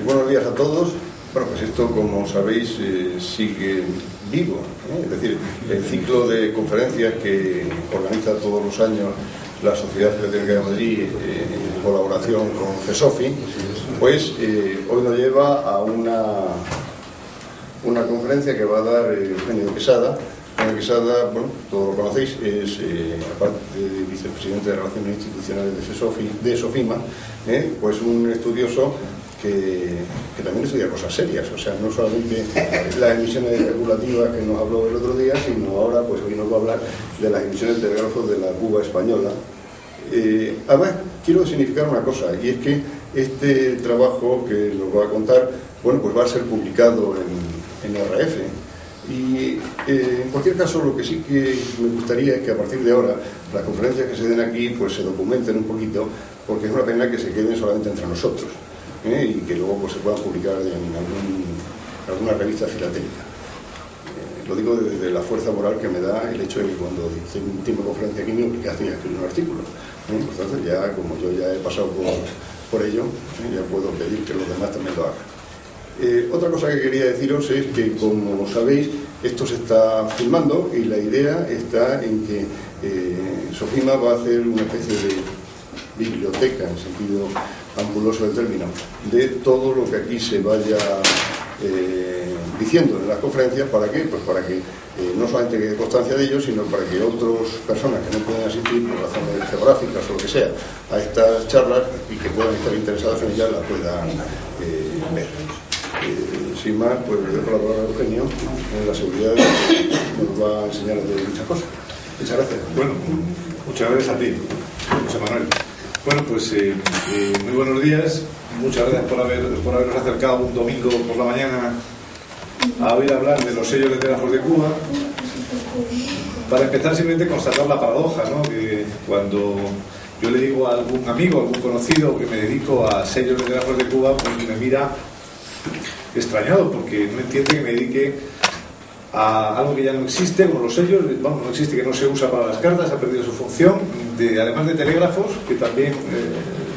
Buenos días a todos. Bueno, pues esto, como sabéis, sigue vivo, Es decir, el ciclo de conferencias que organiza todos los años la Sociedad Filatélica de Madrid en colaboración con CESOFI, pues hoy nos lleva a una conferencia que va a dar Eugenio Quesada. Eugenio Quesada, bueno, todos lo conocéis, es, aparte de vicepresidente de Relaciones Institucionales de SOFIMA, pues un estudioso que también estudia cosas serias, o sea, no solamente las emisiones especulativas que nos habló el otro día, sino ahora, pues hoy nos va a hablar de las emisiones de telégrafos de la Cuba española. Además, quiero significar una cosa, y es que este trabajo que nos va a contar, bueno, pues va a ser publicado en RF. Y en cualquier caso, lo que sí que me gustaría es que a partir de ahora las conferencias que se den aquí pues se documenten un poquito, porque es una pena que se queden solamente entre nosotros, y que luego pues se puedan publicar en alguna revista filatélica. Lo digo desde la fuerza moral que me da el hecho de que cuando hice mi última conferencia aquí me obligaste a escribir un artículo. Por tanto, ya como yo ya he pasado por ello, ya puedo pedir que los demás también lo hagan. Otra cosa que quería deciros es que, como sabéis, esto se está filmando y la idea está en que SOFIMA va a hacer una especie de biblioteca, en sentido ampuloso del término, de todo lo que aquí se vaya diciendo en las conferencias. ¿Para qué? Pues para que no solamente quede constancia de ello, sino para que otras personas que no pueden asistir por razones geográficas o lo que sea a estas charlas y que puedan estar interesadas en ellas las puedan ver. Sin más, pues le dejo la palabra a Eugenio. En la seguridad nos va a enseñar de muchas cosas. Muchas gracias. Bueno, muchas gracias a ti, José Manuel. Bueno, pues muy buenos días. Muchas gracias por habernos acercado un domingo por la mañana a oír hablar de los sellos de telégrafos de Cuba. Para empezar, simplemente constatar la paradoja, ¿no? Que cuando yo le digo a algún amigo, a algún conocido que me dedico a sellos de telégrafos de Cuba, pues me mira extrañado, porque no entiende que me dedique a algo que ya no existe, como los sellos. Vamos, no existe, que no se usa para las cartas, ha perdido su función, además de telégrafos, que también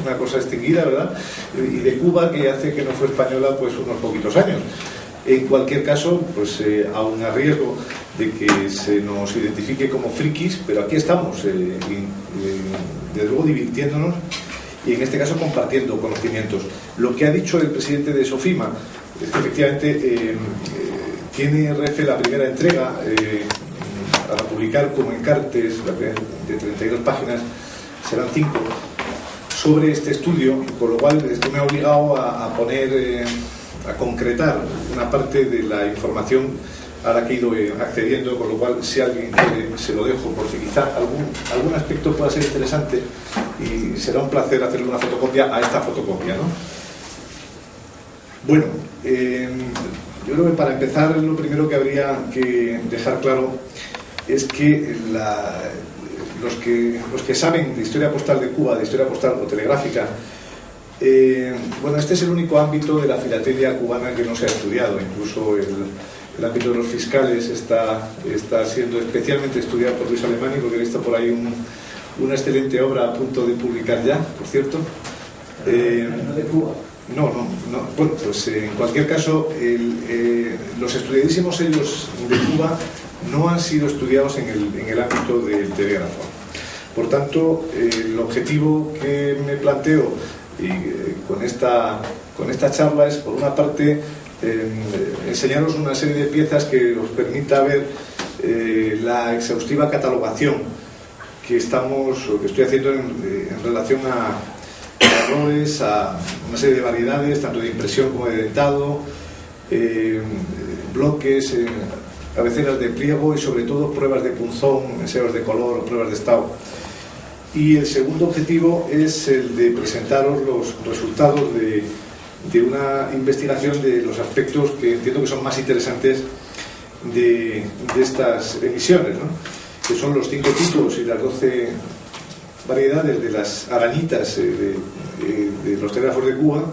una cosa extinguida, ¿verdad? Y de Cuba, que hace que no fue española pues unos poquitos años. En cualquier caso, pues aún a riesgo de que se nos identifique como frikis, pero aquí estamos, desde luego divirtiéndonos y en este caso compartiendo conocimientos. Lo que ha dicho el presidente de SOFIMA es que efectivamente tiene RF la primera entrega a publicar como encartes de 32 páginas, serán 5, sobre este estudio, con lo cual esto me ha obligado a poner, a concretar una parte de la información a la que he ido accediendo, con lo cual, si alguien quiere, se lo dejo, porque quizá algún aspecto pueda ser interesante y será un placer hacerle una fotocopia a esta fotocopia, ¿no? Bueno, yo creo que para empezar lo primero que habría que dejar claro es que los que saben de historia postal de Cuba, de historia postal o telegráfica, bueno, este es el único ámbito de la filatelia cubana que no se ha estudiado. Incluso el ámbito de los fiscales está siendo especialmente estudiado por Luis Alemany, porque he visto por ahí una excelente obra a punto de publicar ya, por cierto. ¿No de Cuba? No. Bueno, pues en cualquier caso, los estudiadísimos sellos de Cuba no han sido estudiados en el ámbito del telégrafo. Por tanto, el objetivo que me planteo con esta charla es, por una parte, enseñaros una serie de piezas que os permita ver la exhaustiva catalogación que estoy haciendo en relación a errores, a una serie de variedades, tanto de impresión como de dentado, bloques, cabeceras de pliego y sobre todo pruebas de punzón, enseos de color, pruebas de estado. Y el segundo objetivo es el de presentaros los resultados de una investigación de los aspectos que entiendo que son más interesantes de estas emisiones, ¿no? Que son los 5 tipos y las 12 variedades de las arañitas de los telégrafos de Cuba,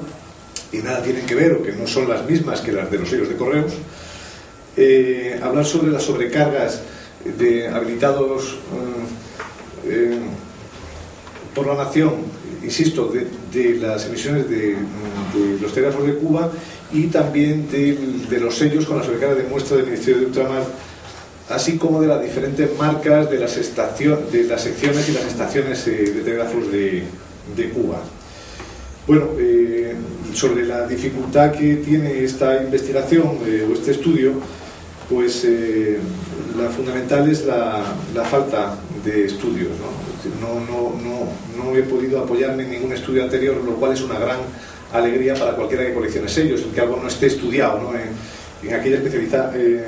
y nada tienen que ver, o que no son las mismas que las de los sellos de correos. Hablar sobre las sobrecargas de habilitados por la nación insisto, de las emisiones de los telégrafos de Cuba y también de los sellos con la sobrecarga de muestra del Ministerio de Ultramar, así como de las diferentes marcas de las secciones y las estaciones de telégrafos de Cuba. Bueno, sobre la dificultad que tiene esta investigación o este estudio, pues la fundamental es la falta de estudios, no he podido apoyarme en ningún estudio anterior, lo cual es una gran alegría para cualquiera que coleccione sellos, el que algo no esté estudiado, ¿no? en aquella especialidad de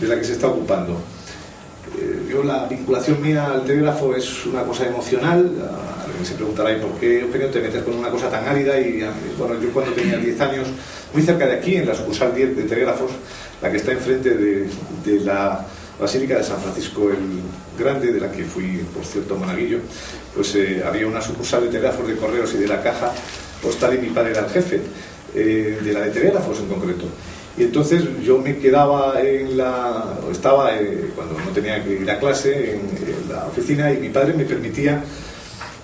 la que se está ocupando. Yo, la vinculación mía al telégrafo es una cosa emocional. Alguien se preguntará, ¿y por qué, Eugenio, te metes con una cosa tan árida? Y bueno, yo cuando tenía 10 años, muy cerca de aquí, en la sucursal 10 de telégrafos, la que está enfrente de la Basílica de San Francisco el Grande, de la que fui, por cierto, monaguillo, pues había una sucursal de telégrafos de correos y de la caja postal, y mi padre era el jefe de la de telégrafos en concreto. Y entonces yo me quedaba cuando no tenía que ir a clase, en la oficina, y mi padre me permitía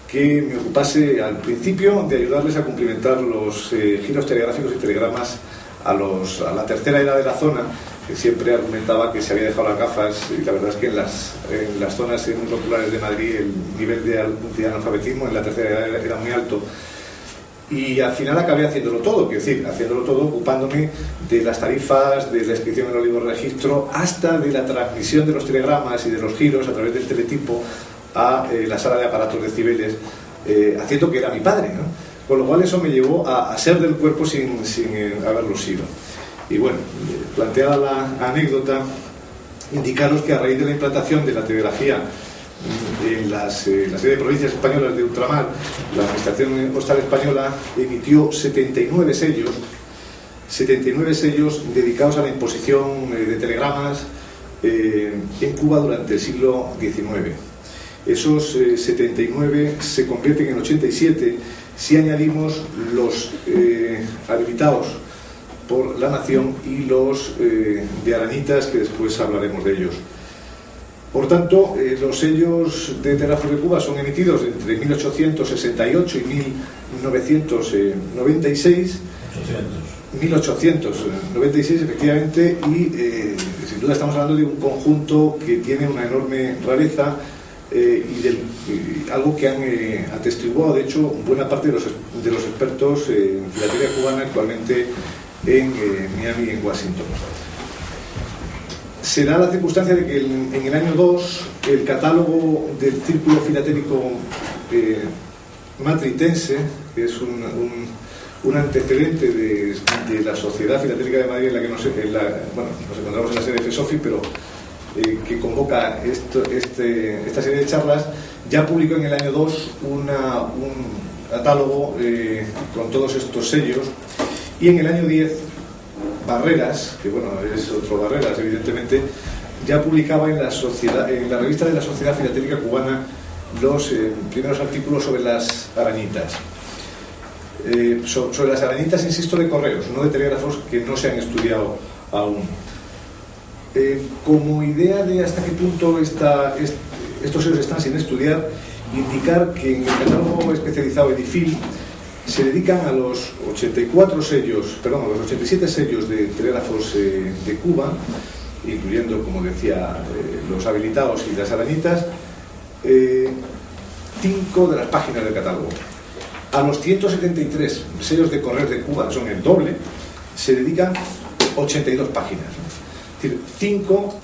que me ocupase al principio de ayudarles a cumplimentar los giros telegráficos y telegramas a la tercera edad de la zona, que siempre argumentaba que se había dejado las gafas, y la verdad es que en las zonas populares de Madrid el nivel de analfabetismo en la tercera edad era muy alto. Y al final acabé haciéndolo todo, ocupándome de las tarifas, de la inscripción en el libro de registro, hasta de la transmisión de los telegramas y de los giros a través del teletipo a la sala de aparatos de Cibeles, haciendo que era mi padre, ¿no? Con lo cual eso me llevó a ser del cuerpo sin haberlo sido. Y bueno, planteada la anécdota, indicaros que a raíz de la implantación de la telegrafía en la serie de provincias españolas de ultramar, la Administración Postal Española emitió 79 sellos dedicados a la imposición de telegramas en Cuba durante el siglo XIX. Esos 79 se convierten en 87 si añadimos los habilitados por la Nación y los de Arañitas, que después hablaremos de ellos. Por tanto, los sellos de telégrafos de Cuba son emitidos entre 1868 y 1996. 1896, efectivamente, y sin duda estamos hablando de un conjunto que tiene una enorme rareza y algo que han atestiguado, de hecho, buena parte de los expertos en filatelia cubana actualmente en Miami y en Washington. Se da la circunstancia de que en el año 2 el catálogo del Círculo Filatélico Matritense, que es un antecedente de la Sociedad Filatélica de Madrid, en la que nos encontramos en la sede de FESOFI, pero que convoca esta serie de charlas, ya publicó en el año 2 un catálogo con todos estos sellos, y en el año 10 Barreras, que bueno, es otro Barreras evidentemente, ya publicaba en la revista de la Sociedad Filatélica Cubana los primeros artículos sobre las arañitas. Sobre las arañitas, insisto, de correos, no de telégrafos, que no se han estudiado aún. Como idea de hasta qué punto estos sellos están sin estudiar, indicar que en el catálogo especializado Edifil se dedican a los 87 sellos de telégrafos de Cuba, incluyendo, como decía, los habilitados y las arañitas, 5 de las páginas del catálogo. A los 173 sellos de correos de Cuba, que son el doble, se dedican 82 páginas. Es decir, 5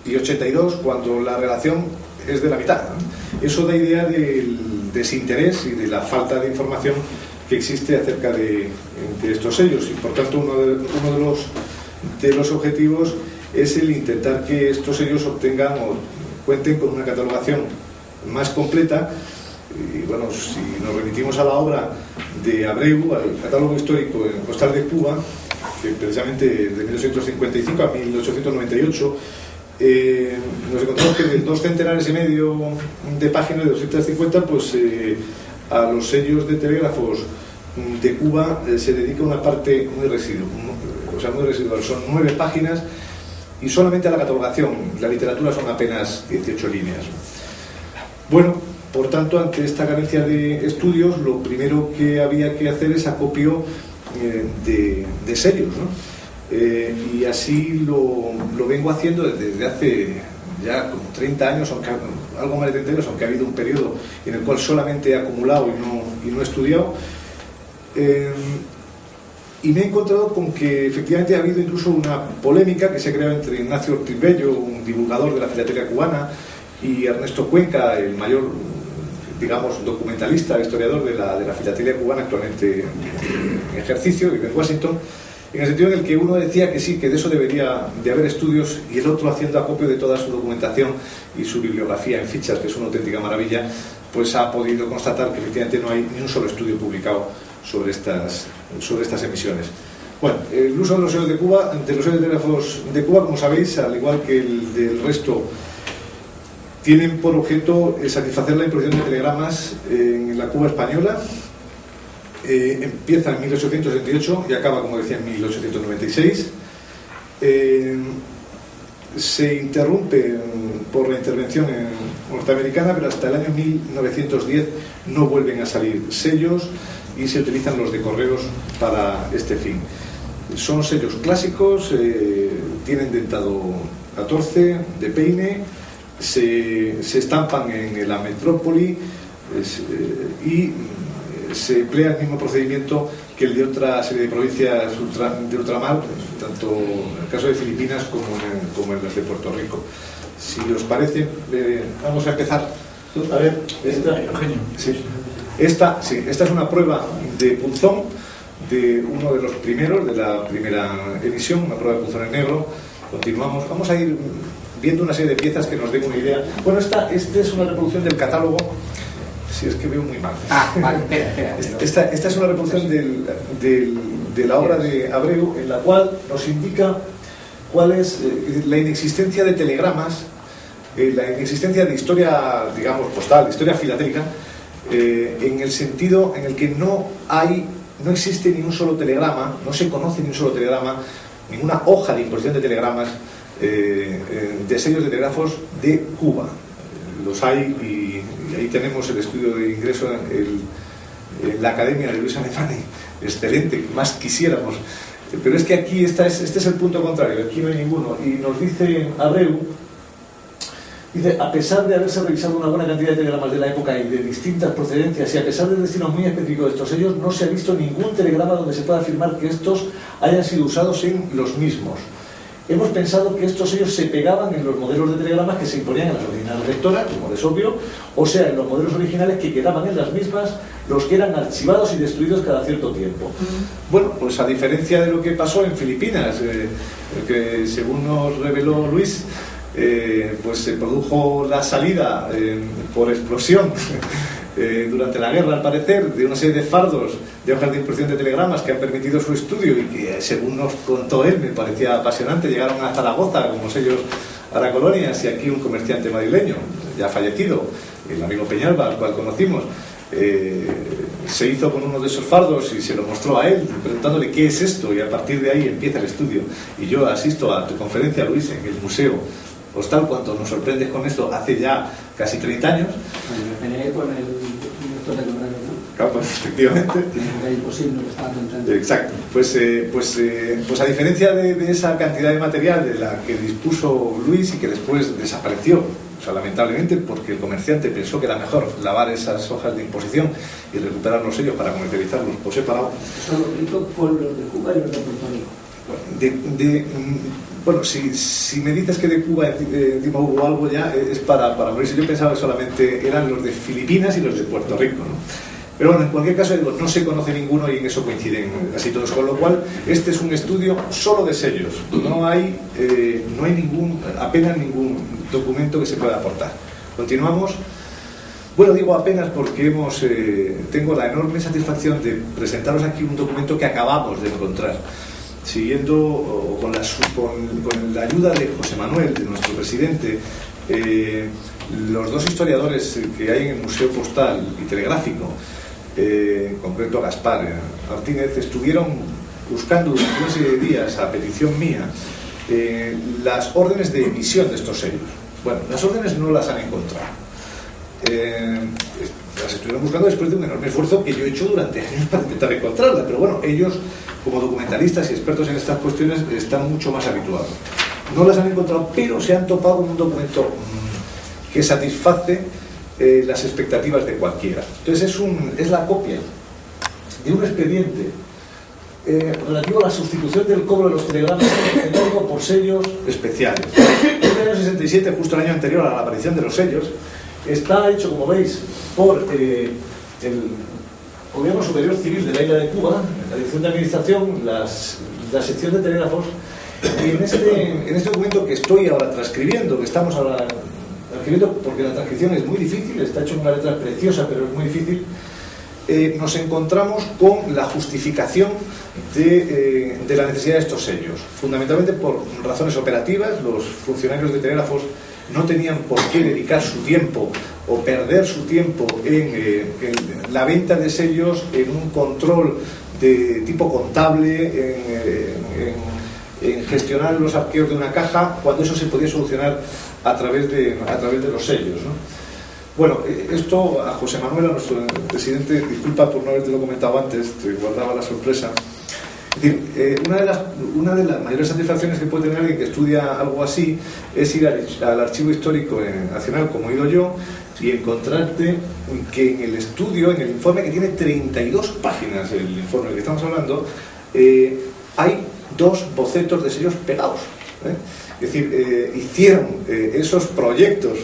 y 82 cuando la relación es de la mitad, ¿no? Eso da idea del desinterés y de la falta de información que existe acerca de estos sellos, y por tanto uno de los objetivos es el intentar que estos sellos obtengan o cuenten con una catalogación más completa. Y bueno, si nos remitimos a la obra de Abreu, al catálogo histórico postal de Cuba, que precisamente de 1855 a 1898, nos encontramos que de 2 centenares y medio de páginas, de 250, pues a los sellos de telégrafos de Cuba se dedica una parte muy residual, son 9 páginas, y solamente a la catalogación, la literatura, son apenas 18 líneas. Bueno, Por tanto, ante esta carencia de estudios, lo primero que había que hacer es acopio de sellos, ¿no? Y así lo vengo haciendo desde hace ya como 30 años, aunque algo más de 30 años, aunque ha habido un periodo en el cual solamente he acumulado y no he estudiado. Y me he encontrado con que efectivamente ha habido incluso una polémica que se ha creado entre Ignacio Ortiz Bello, un divulgador de la filatelia cubana, y Ernesto Cuenca, el mayor, digamos, documentalista, historiador de la filatelia cubana actualmente en ejercicio, vive en Washington, en el sentido en el que uno decía que sí, que de eso debería de haber estudios, y el otro, haciendo acopio de toda su documentación y su bibliografía en fichas, que es una auténtica maravilla, pues ha podido constatar que efectivamente no hay ni un solo estudio publicado sobre estas emisiones. Bueno, el uso de los sellos de Cuba, de los sellos de telégrafos de Cuba, como sabéis, al igual que el del resto, tienen por objeto satisfacer la imposición de telegramas en la Cuba española. Empieza en 1868 y acaba, como decía, en 1896. Se interrumpe por la intervención norteamericana, pero hasta el año 1910 no vuelven a salir sellos y se utilizan los de correos para este fin. Son sellos clásicos, tienen dentado 14 de peine, se estampan en la metrópoli y se emplea el mismo procedimiento que el de otra serie de provincias de ultramar, tanto en el caso de Filipinas como en las de Puerto Rico. Si os parece, vamos a empezar. A ver, Eugenio. Sí. Esta es una prueba de punzón de uno de los primeros, de la primera emisión, una prueba de punzón en negro. Continuamos, vamos a ir viendo una serie de piezas que nos den una idea. Bueno, esta es una reproducción del catálogo. Si es que veo muy mal. Vale, espera. Esta es una reproducción de la obra de Abreu, en la cual nos indica cuál es la inexistencia de telegramas, la inexistencia de historia, digamos, postal, de historia filatélica, en el sentido en el que no existe ni un solo telegrama, no se conoce ni un solo telegrama, ninguna hoja de imposición de telegramas de sellos de telégrafos de Cuba. Los hay, y ahí tenemos el estudio de ingreso en la Academia de Luis Alemany, excelente, más quisiéramos. Pero es que aquí este es el punto contrario, aquí no hay ninguno. Y nos dice Abreu, dice, a pesar de haberse revisado una buena cantidad de telegramas de la época y de distintas procedencias, y a pesar del destino muy específico de estos sellos, no se ha visto ningún telegrama donde se pueda afirmar que estos hayan sido usados en los mismos. Hemos pensado que estos sellos se pegaban en los modelos de telegramas que se imponían en las oficinas lectoras, como es obvio, o sea, en los modelos originales que quedaban en las mismas, los que eran archivados y destruidos cada cierto tiempo. Bueno, pues a diferencia de lo que pasó en Filipinas, que según nos reveló Luis, pues se produjo la salida por explosión durante la guerra, al parecer, de una serie de fardos de hojas de impresión de telegramas que han permitido su estudio y que, según nos contó él, me parecía apasionante. Llegaron a Zaragoza como sellos aracolonias, y aquí un comerciante madrileño, ya fallecido, el amigo Peñalba, al cual conocimos, se hizo con uno de esos fardos y se lo mostró a él, preguntándole qué es esto, y a partir de ahí empieza el estudio. Y yo asisto a tu conferencia, Luis, en el museo Postal, cuando nos sorprendes con esto, hace ya casi 30 años. Me peleé con el director de correo, ¿no? Claro, pues, efectivamente. Era imposible, lo estaba intentando. Exacto. Pues a diferencia de esa cantidad de material de la que dispuso Luis y que después desapareció, o sea, lamentablemente, porque el comerciante pensó que era mejor lavar esas hojas de imposición y recuperar los sellos para comercializarlos por separado. Eso lo aplico con los de Cuba y los de Puerto Rico. Bueno, si me dices que de Cuba encima hubo algo ya, es para morirse. Yo pensaba que solamente eran los de Filipinas y los de Puerto Rico, ¿no? Pero bueno, en cualquier caso, digo, no se conoce ninguno y en eso coinciden casi todos, con lo cual este es un estudio solo de sellos. No hay apenas ningún documento que se pueda aportar. Continuamos. Bueno, digo apenas porque tengo la enorme satisfacción de presentaros aquí un documento que acabamos de encontrar, siguiendo con la ayuda de José Manuel, de nuestro presidente. Los dos historiadores que hay en el Museo Postal y Telegráfico, en concreto Gaspar Martínez, estuvieron buscando durante una serie de días, a petición mía, las órdenes de emisión de estos sellos. Bueno, las órdenes no las han encontrado. las estuvieron buscando después de un enorme esfuerzo que yo he hecho durante años para intentar encontrarlas, pero bueno, ellos como documentalistas y expertos en estas cuestiones están mucho más habituados. No las han encontrado, pero se han topado con un documento que satisface las expectativas de cualquiera. Entonces es la copia de un expediente relativo a la sustitución del cobro de los telegramas por sellos especiales. En el año 67, justo el año anterior a la aparición de los sellos, está hecho, como veis, por el Gobierno Superior Civil de la isla de Cuba, la Dirección de Administración, la sección de telégrafos, y en este documento que estoy ahora transcribiendo, que estamos ahora transcribiendo porque la transcripción es muy difícil, está hecho en una letra preciosa, pero es muy difícil, nos encontramos con la justificación de la necesidad de estos sellos, fundamentalmente por razones operativas. Los funcionarios de telégrafos no tenían por qué dedicar su tiempo o perder su tiempo en la venta de sellos, en un control de tipo contable, en gestionar los arqueos de una caja, cuando eso se podía solucionar a través de los sellos, ¿no? Bueno, esto a José Manuel, a nuestro presidente, disculpa por no habértelo comentado antes, te guardaba la sorpresa. Es decir, una de las mayores satisfacciones que puede tener alguien que estudia algo así es ir al Archivo Histórico Nacional, como he ido yo, y encontrarte que en el estudio, en el informe, que tiene 32 páginas, el informe del que estamos hablando, hay 2 bocetos de sellos pegados. Es decir, hicieron esos proyectos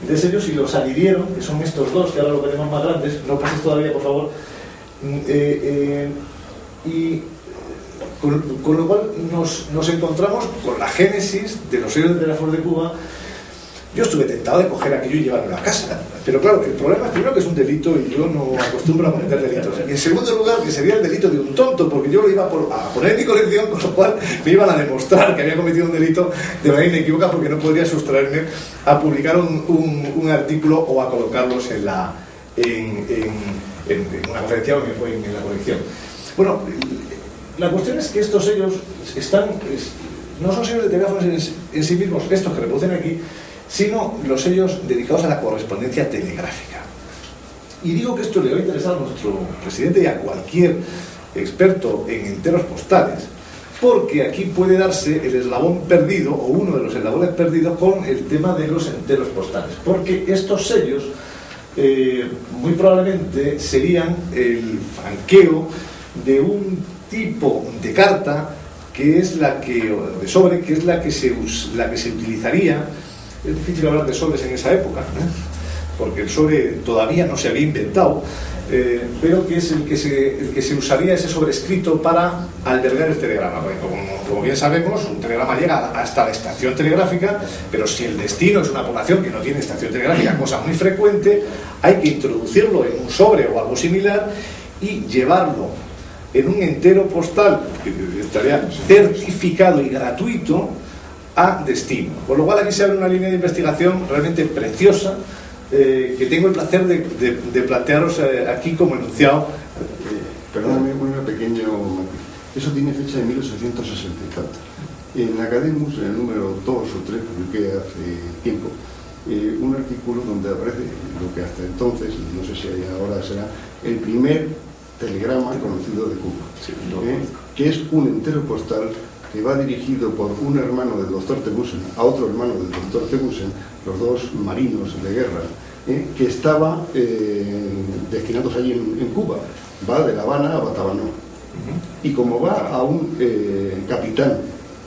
de sellos y los adhirieron, que son estos 2, que ahora lo tenemos más grandes, no pases todavía, por favor, y con lo cual nos encontramos con la génesis de los sellos de telégrafos de Cuba. Yo estuve tentado de coger aquello y llevarlo a casa, pero claro, el problema es primero que es un delito y yo no acostumbro a cometer delitos, y en segundo lugar que sería el delito de un tonto, porque yo lo iba a poner en mi colección, con lo cual me iban a demostrar que había cometido un delito de manera inequívoca, porque no podría sustraerme a publicar un artículo o a colocarlos en una conferencia o en la colección. Bueno, la cuestión es que estos sellos no son sellos de teléfonos en sí mismos, estos que reproducen aquí, sino los sellos dedicados a la correspondencia telegráfica. Y digo que esto le va a interesar a nuestro presidente y a cualquier experto en enteros postales, porque aquí puede darse el eslabón perdido, o uno de los eslabones perdidos, con el tema de los enteros postales, porque estos sellos muy probablemente serían el franqueo de un tipo de carta que es de sobre, que es la que se utilizaría. Es difícil hablar de sobres en esa época, porque el sobre todavía no se había inventado, pero que es el que se usaría ese sobrescrito para albergar el telegrama. Porque como bien sabemos, un telegrama llega hasta la estación telegráfica, pero si el destino es una población que no tiene estación telegráfica, cosa muy frecuente, hay que introducirlo en un sobre o algo similar y llevarlo en un entero postal que estaría certificado y gratuito a destino. Con lo cual aquí se abre una línea de investigación realmente preciosa, que tengo el placer de plantearos aquí como enunciado. Perdóname, un pequeño matiz. Eso tiene fecha de 1860 y tanto. En Academus, en el número 2 o 3, publiqué hace tiempo un artículo donde aparece lo que hasta entonces, no sé si ahora será, el primer telegrama conocido de Cuba, sí, que es un entero postal que va dirigido por un hermano del doctor Tegusen a otro hermano del doctor Tegusen, los dos marinos de guerra, que estaba destinados allí en Cuba. Va de La Habana a Batabanó. Y como va a un capitán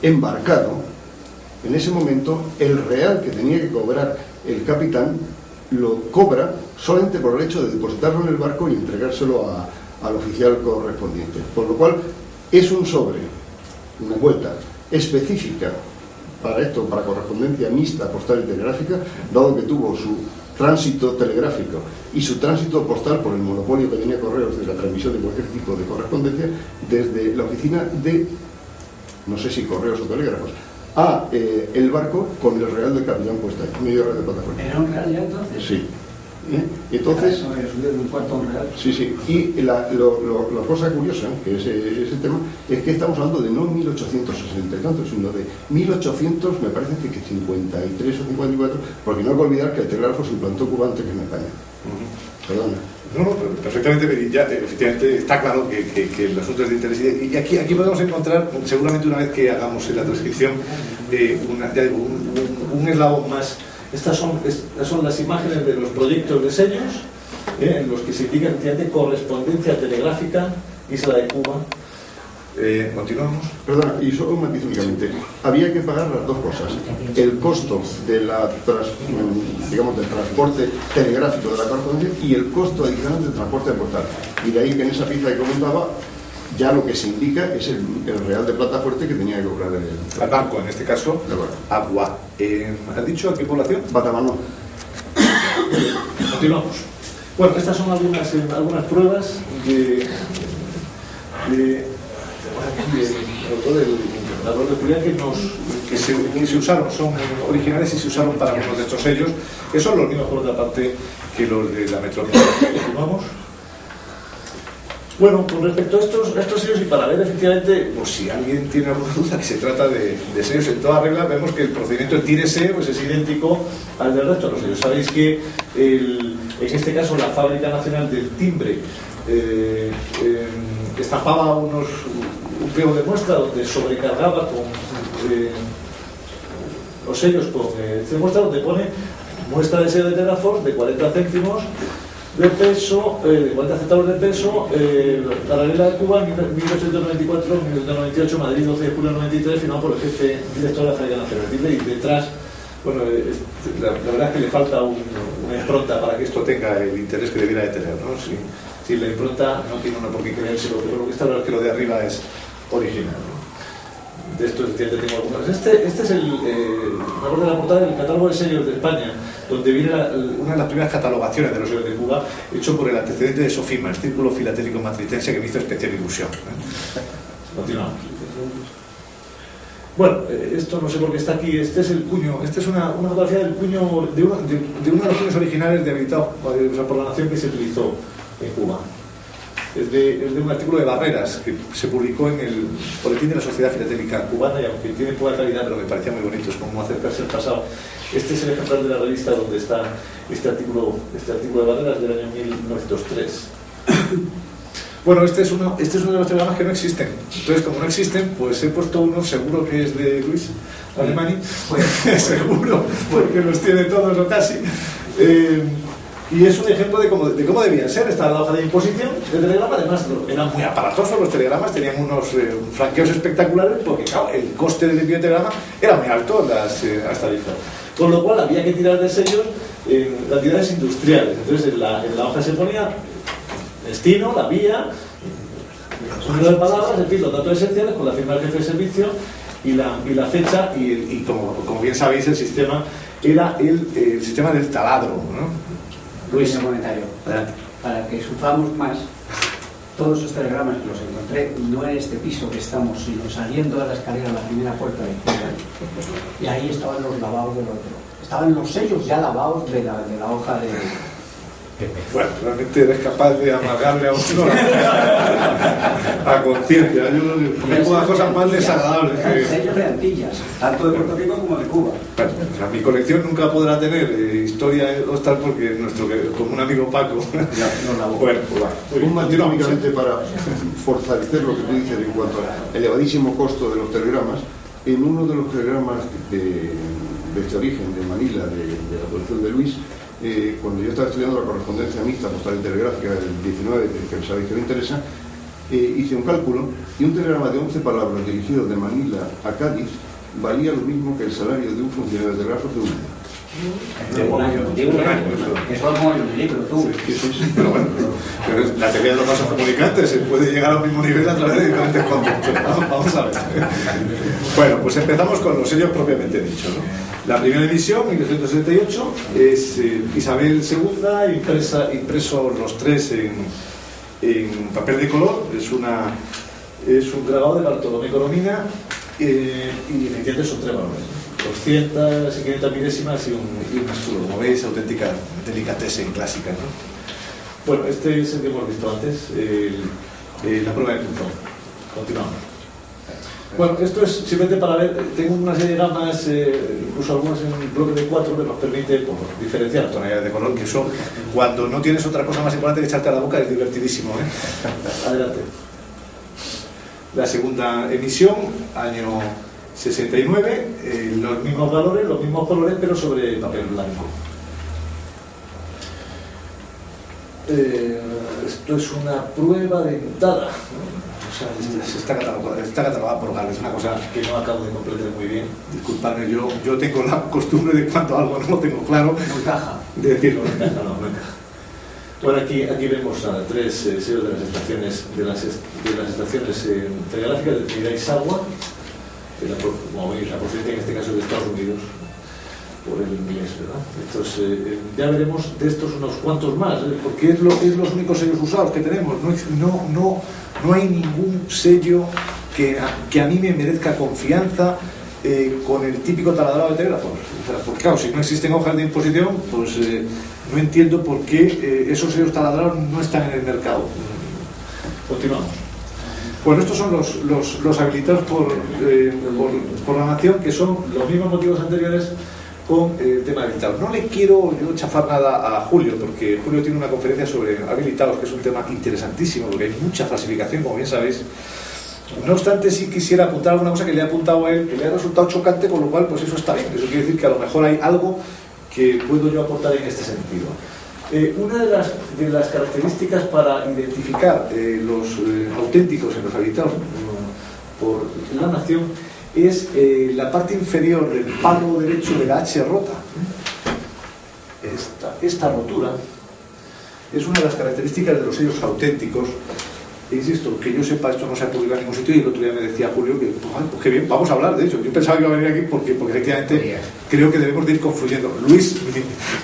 embarcado, en ese momento el real que tenía que cobrar el capitán lo cobra solamente por el hecho de depositarlo en el barco y entregárselo al oficial correspondiente. Por lo cual es un sobre, una vuelta específica para esto, para correspondencia mixta postal y telegráfica, dado que tuvo su tránsito telegráfico y su tránsito postal por el monopolio que tenía Correos de la transmisión de cualquier tipo de correspondencia desde la oficina de, no sé si Correos o Telégrafos, a el barco con el real del capitán puesta ahí, medio real de plataforma. ¿Era un real ya entonces? Sí. Entonces, un cuarto real. sí, sí. Y la cosa curiosa, que es ese tema, es que estamos hablando de no 1860 y tanto, sino de 1800, me parece que 53 o 54, porque no hay que olvidar que el telégrafo se implantó en Cuba antes que en España. Perdona. No, perfectamente, ya, efectivamente está claro que el asunto es de interés. Y aquí podemos encontrar, seguramente una vez que hagamos en la transcripción, un eslabón más. Estas son las imágenes de los proyectos de sellos, en los que se indica efectivamente correspondencia telegráfica, Isla de Cuba. Continuamos. Perdona, y solo un matiz únicamente. Había que pagar las dos cosas. El costo de del transporte telegráfico de la correspondencia y el costo adicional del transporte postal. Y de ahí que en esa pieza que comentaba, ya lo que se indica es el real de plata fuerte que tenía que cobrar al banco, en este caso, Agua. ¿Has dicho a qué población? Batamanó. Continuamos. Bueno, estas son algunas pruebas de aquí el autor de Julián que se usaron, son originales y se usaron para algunos de estos sellos, que son los mismos por otra parte que los de la metrópoli. Continuamos. Bueno, con respecto a estos sellos, y para ver efectivamente, pues si alguien tiene alguna duda, que se trata de sellos en toda regla, vemos que el procedimiento de tírese pues es idéntico al del resto de los sellos. Sabéis que en este caso la Fábrica Nacional del Timbre estampaba un pliego de muestra donde sobrecargaba con los sellos con muestra donde pone muestra de sello de telégrafos de 40 céntimos de peso, 40 centavos de peso, paralela de Cuba, 1894-1998, Madrid, 12 de julio de 93, firmado por el jefe director de la Fábrica Nacional. Y detrás, bueno, la verdad es que le falta una impronta para que esto tenga el interés que debiera de tener, ¿no? Si la impronta no tiene uno por qué creérselo, pero lo que está claro es que lo de arriba es original, ¿no? De esto tengo algunos. Este es me acuerdo de la portada del catálogo de sellos de España, donde viene una de las primeras catalogaciones de los sellos de Cuba, hecho por el antecedente de Sofima, el Círculo Filatélico Matritense, que me hizo especial ilusión. Continuamos. Bueno, esto no sé por qué está aquí. Este es el cuño, esta es una fotografía del cuño de uno de los cuños originales de habilitado por la nación que se utilizó en Cuba. Es de un artículo de Barreras que se publicó en el Boletín de la Sociedad Filatélica Cubana, y aunque tiene poca calidad, pero me parecía muy bonito, es como acercarse al pasado. Este es el ejemplar de la revista donde está este artículo de Barreras del año 1903. Bueno, este es uno de los telegramas que no existen. Entonces, como no existen, pues he puesto uno, seguro que es de Luis Alemani, seguro, porque los tiene todos o casi. Y es un ejemplo de cómo debían ser. Esta la hoja de imposición del telegrama. Además, eran muy aparatosos los telegramas, tenían unos franqueos espectaculares, porque claro, el coste del envío de telegrama era muy alto, las tarifas. Con lo cual había que tirar de sellos en cantidades industriales. Entonces en la hoja se ponía destino, la vía, el número de palabras, en fin, los datos esenciales con la firma del jefe de servicio y la fecha. Y como bien sabéis, el sistema era el sistema del taladro, ¿no? Luis, un comentario. Para que suframos más, todos esos telegramas que los encontré no en este piso que estamos, sino saliendo de la escalera a la primera puerta de izquierda. Y ahí estaban los lavados del otro. Estaban los sellos ya lavados de la hoja de... Bueno, realmente eres capaz de amargarle a uno a conciencia. Yo tengo las cosas más desagradables. Sellos de Antillas, tanto de Puerto Rico como de Cuba. Bueno, o sea, mi colección nunca podrá tener historia hostal porque como un amigo Paco ya nos la bueno, pues un matiz únicamente para fortalecer lo que tú dices en cuanto al elevadísimo costo de los telegramas. En uno de los telegramas de este origen, de Manila, de la colección de Luis, cuando yo estaba estudiando la correspondencia mixta postal y telegráfica del 19, que sabéis que me interesa, hice un cálculo y un telegrama de 11 palabras dirigido de Manila a Cádiz valía lo mismo que el salario de un funcionario de telégrafo de un año. Eso es como un libro, tú. Sí. Pero bueno, la teoría de los vasos comunicantes se puede llegar al mismo nivel a través de diferentes conceptos. Vamos a ver. Bueno, pues empezamos con los sellos propiamente dichos, ¿no? La primera edición, 1968, es Isabel II, impresos los tres en papel de color. Es un grabado de Bartolomé Coromina y efectivamente son tres valores. 200 y 500 milésimas y un escudo. Como veis, auténtica delicatessen clásica, ¿no? Bueno, este es el que hemos visto antes, la prueba de punzón. Continuamos. Bueno, esto es simplemente para ver, tengo una serie de gamas, incluso algunas en bloque de 4, que nos permite diferenciar las tonalidades de color, que son, cuando no tienes otra cosa más importante que echarte a la boca, es divertidísimo, ¿eh? Adelante. La segunda emisión, año 69, los mismos valores, los mismos colores, pero sobre papel blanco. Esto es una prueba dentada, ¿no? O sea, está catalogada por Gales, es una cosa que no acabo de comprender muy bien. Disculpadme, yo tengo la costumbre de cuando algo no lo tengo claro, No encaja. de decirlo, no encaja, no encaja. Bueno, aquí vemos tres sellos de las estaciones telegráficas de Trinidad y Sagua, como veis, la procedencia en este caso es de Estados Unidos, por el inglés, ¿verdad? Entonces, ya veremos de estos unos cuantos más, porque es los únicos sellos usados que tenemos. No hay ningún sello que a mí me merezca confianza con el típico taladrado de telégrafos. Porque claro, si no existen hojas de imposición, pues no entiendo por qué esos sellos taladrados no están en el mercado. Continuamos. Bueno, estos son los habilitados por la nación, que son los mismos motivos anteriores con el tema de habilitados. No le quiero yo chafar nada a Julio, porque Julio tiene una conferencia sobre habilitados, que es un tema interesantísimo, porque hay mucha falsificación, como bien sabéis. No obstante, sí quisiera apuntar alguna cosa que le he apuntado a él, que le ha resultado chocante, con lo cual, pues eso está bien. Eso quiere decir que a lo mejor hay algo que puedo yo aportar en este sentido. Una de las características para identificar los auténticos en los habilitados por la nación es la parte inferior del palo derecho de la H rota. Esta rotura es una de las características de los sellos auténticos. E insisto, que yo sepa, esto no se ha publicado en ningún sitio, y el otro día me decía Julio que, pues qué bien, vamos a hablar de ello. Yo pensaba que iba a venir aquí porque efectivamente creo que debemos de ir confluyendo. Luis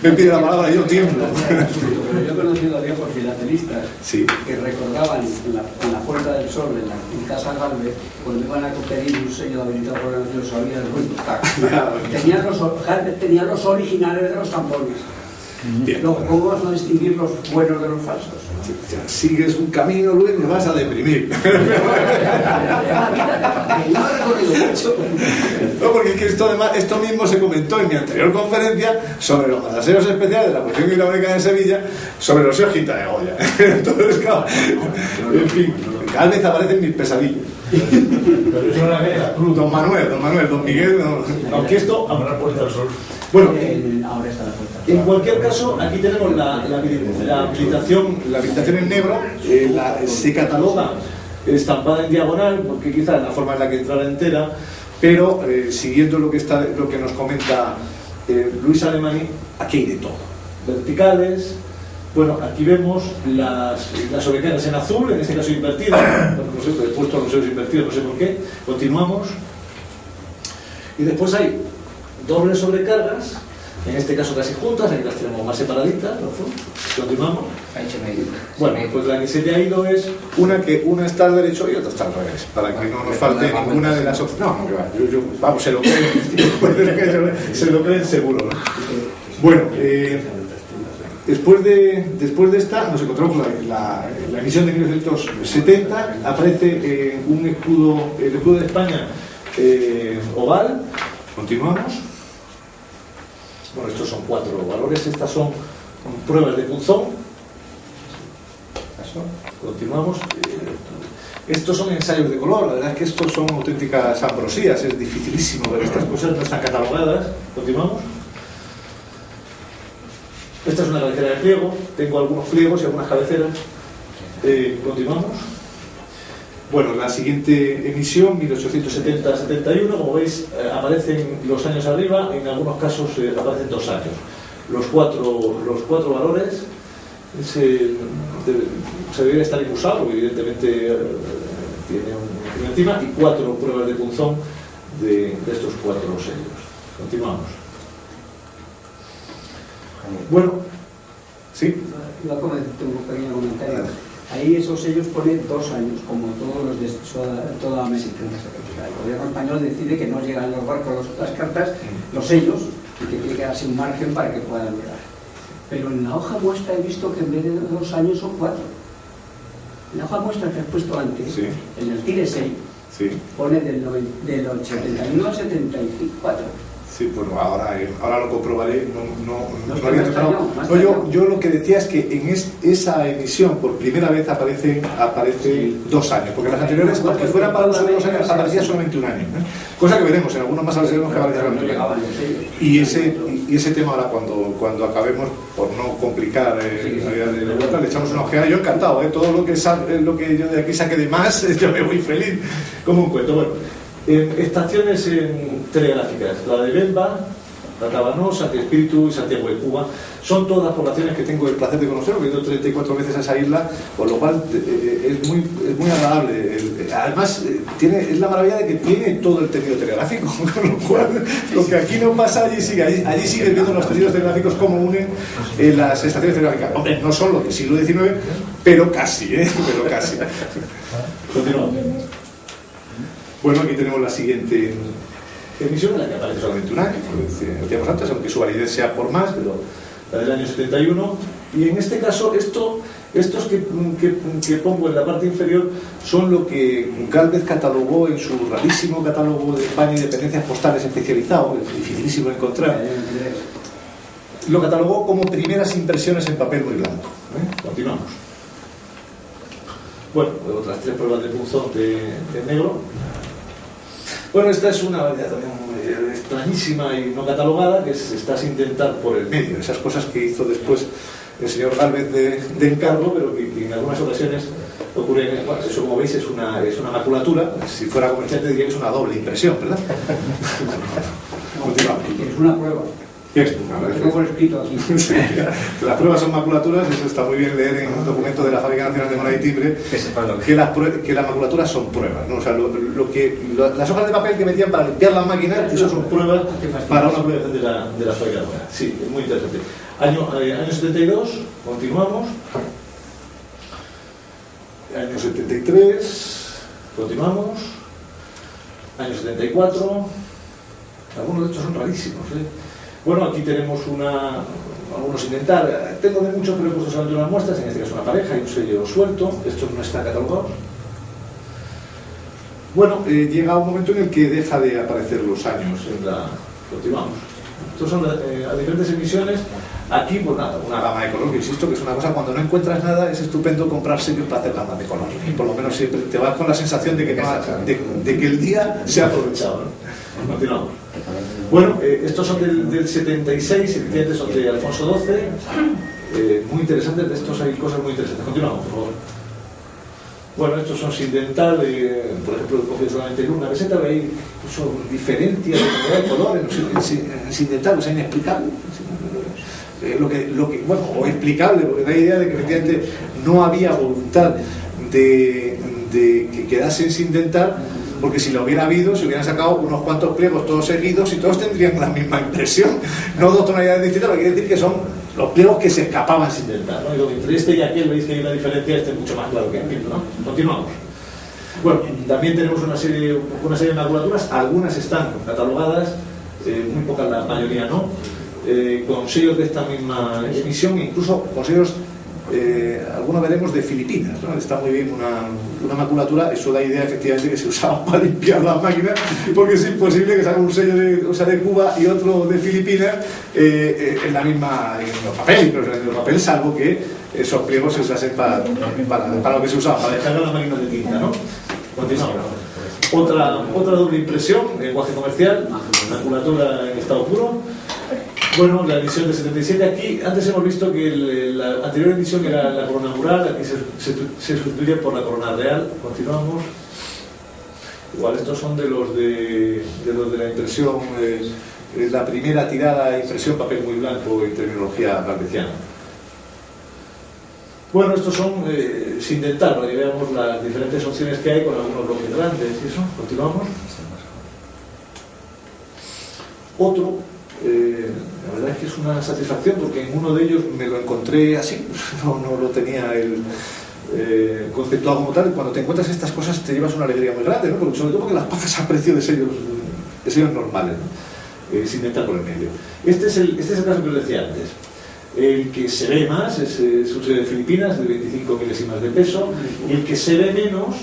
me pide la palabra y yo tiemblo. Pero yo he conocido a viejos filatelistas, sí, que recordaban en la Puerta del Sol, en Casa Galvez, cuando iban a pedir un sello de habilitado por la nación, sabían tenía los originales de los tampones. Bien. Luego, ¿cómo vas a distinguir los buenos de los falsos? Ya sigues un camino, Luis, me vas a deprimir. No, porque es que esto mismo se comentó en mi anterior conferencia sobre los mataseros especiales de la Cuestión Hidráulica de Sevilla, sobre los sellos Quinta de Goya. Entonces, claro, en fin, cada vez aparecen mis pesadillas. Pero eso era que era Don Manuel, Don Miguel, aunque esto habrá Puerta del Sol. Bueno, ahora está la puerta. En cualquier caso, aquí tenemos la habilitación en negro, se cataloga estampada en diagonal, porque quizás es la forma en la que entrará entera, pero siguiendo lo que nos comenta Luis Alemany, aquí hay de todo. Verticales, bueno, aquí vemos las sobrecargas en azul, en este caso invertidas, no sé, he puesto los sellos invertidos, no sé por qué. Continuamos. Y después hay dobles sobrecargas, en este caso casi juntas, aquí las tenemos más separaditas. Continuamos. Bueno, pues la que ha ido es una está al derecho y otra está al revés, para que no nos falte ninguna de las opciones. No, que va, vamos, se lo creen seguro, ¿no? Bueno, después de esta nos encontramos la emisión de 1970, aparece el escudo de España oval. Continuamos. Bueno, estos son 4 valores, estas son pruebas de punzón. Continuamos. Estos son ensayos de color, la verdad es que estos son auténticas ambrosías, es dificilísimo ver estas cosas, no están catalogadas. Continuamos. Esta es una cabecera de pliego, tengo algunos pliegos y algunas cabeceras. Continuamos. Bueno, la siguiente emisión, 1870-71, como veis, aparecen los años arriba, en algunos casos aparecen 2 años. Los cuatro valores se debería estar impulsado, porque evidentemente tiene un encima, y 4 pruebas de punzón de estos 4 sellos. Continuamos. Bueno, sí. Iba a comentar un pequeño comentario. Ahí esos sellos ponen 2 años, como todos los de toda América. El gobierno español decide que no llegan los barcos las cartas, los sellos, y que tiene que darse un margen para que puedan llegar. Pero en la hoja muestra he visto que en vez de 2 años son 4. En la hoja muestra que has puesto antes, sí, en el Tire 6, sí, pone del 71 al 74. sí, bueno, ahora lo comprobaré. No, había más tocado. cañón, más No, cañón. yo lo que decía es que en esa emisión por primera vez aparece 2 años, porque las anteriores, aunque fueran para uso de 2 años, aparecía solamente 1 año, ¿eh? Cosa que veremos, en algunos más veremos que aparecía solamente 1 año. Y ese tema ahora, cuando acabemos, por no complicar la vida de la vuelta, le echamos una ojeada. Yo encantado, todo lo que yo de aquí saque de más, yo me voy feliz, como un cuento. Bueno, estaciones telegráficas, la de Belva, la Tabanó, Santi Espíritu y Santiago de Cuba, son todas poblaciones que tengo el placer de conocer, porque he ido 34 veces a esa isla, con lo cual es muy agradable. Además, es la maravilla de que tiene todo el tendido telegráfico, con lo cual lo que aquí no pasa, allí sigue viendo los tendidos telegráficos como unen las estaciones telegráficas. Hombre, no son los del siglo XIX, pero casi, pero casi. Continuamos. Bueno, aquí tenemos la siguiente emisión, en la que aparece solamente 1 año, como decíamos antes, aunque su validez sea por más, pero la del año 71. Y en este caso, estos que pongo en la parte inferior son lo que Gálvez catalogó en su rarísimo catálogo de España y dependencias postales especializado, es dificilísimo de encontrar. Lo catalogó como primeras impresiones en papel muy blanco. Continuamos. Bueno, otras 3 pruebas de punzón de negro. Bueno, esta es una variedad también muy extrañísima y no catalogada, que está sin dentar por el medio. Esas cosas que hizo después el señor Gálvez de encargo, pero que en algunas ocasiones ocurren. Bueno, eso, como veis, es una maculatura. Si fuera comerciante diría que es una doble impresión, ¿verdad? Continuamos. Es una prueba. Lo tengo escrito aquí. Las pruebas son maculaturas, eso está muy bien leer en un documento de la Fábrica Nacional de Moneda y Timbre, que las maculaturas son pruebas, ¿no? O sea, las hojas de papel que metían para limpiar las máquinas, eso son pruebas para una prueba de la Fábrica Nacional. Sí, es muy interesante. Año 72, continuamos. Año 73, continuamos. Año 74. Algunos de estos son rarísimos, Bueno, aquí tenemos algunos sin dentar. Tengo de muchos, pero he puesto solamente unas muestras. En este caso una pareja y un sello suelto. Estos no están catalogados. Bueno, llega un momento en el que deja de aparecer los años. Continuamos. Estos son a diferentes emisiones. Aquí, pues nada, una gama de color, que insisto que es una cosa, cuando no encuentras nada, es estupendo comprar sellos para hacer gamas de color. Y por lo menos siempre te vas con la sensación de que el día se ha aprovechado, ¿no? Continuamos. Bueno, estos son del 76, efectivamente son de Alfonso XII, muy interesantes, de estos hay cosas muy interesantes. Continuamos, por favor. Bueno, estos son sin dental, por ejemplo, cogí solamente en una meseta, veis incluso diferencia de colores, sin dental, o sea, inexplicable. Bueno, o explicable, porque da idea de que efectivamente no había voluntad de que quedasen sin dental, porque si lo hubiera habido, se hubieran sacado unos cuantos pliegos todos seguidos y todos tendrían la misma impresión, no 2 tonalidades distintas, lo que quiere decir que son los pliegos que se escapaban sin dentar, ¿no? Y lo que entre este y aquel veis que hay una diferencia, este es mucho más claro que aquel, ¿no? Continuamos. Bueno, también tenemos una serie de maculaturas, algunas están catalogadas, muy pocas, la mayoría no, con sellos de esta misma emisión, incluso con sellos, algunos veremos de Filipinas, ¿no? Está muy bien una maculatura, eso da idea efectivamente que se usaba para limpiar las máquinas, porque es imposible que salga un sello de Cuba y otro de Filipinas en la misma, en el papel, salvo que esos pliegos se usasen para lo que se usaba, para descargar las máquinas de tinta, ¿no? Continuamos. Otra doble impresión, lenguaje comercial, maculatura en estado puro. Bueno, la emisión de 77, aquí antes hemos visto que la anterior emisión era la corona mural, aquí se sustituye por la corona real. Continuamos. Igual estos son de los de la impresión, la primera tirada, impresión papel muy blanco y terminología galveciana. Bueno, estos son sin dentar, para que veamos las diferentes opciones que hay con algunos bloques grandes y eso. Continuamos. Otro. La verdad es que es una satisfacción porque en uno de ellos me lo encontré así, no lo tenía conceptuado como tal. Cuando te encuentras estas cosas te llevas una alegría muy grande, ¿no? Porque, sobre todo porque las pagas a precio de sellos normales, ¿no? Sin entrar por el medio. Este es el caso que os decía antes. El que se ve más es un sello de Filipinas de 25 milésimas de peso, y el que se ve menos,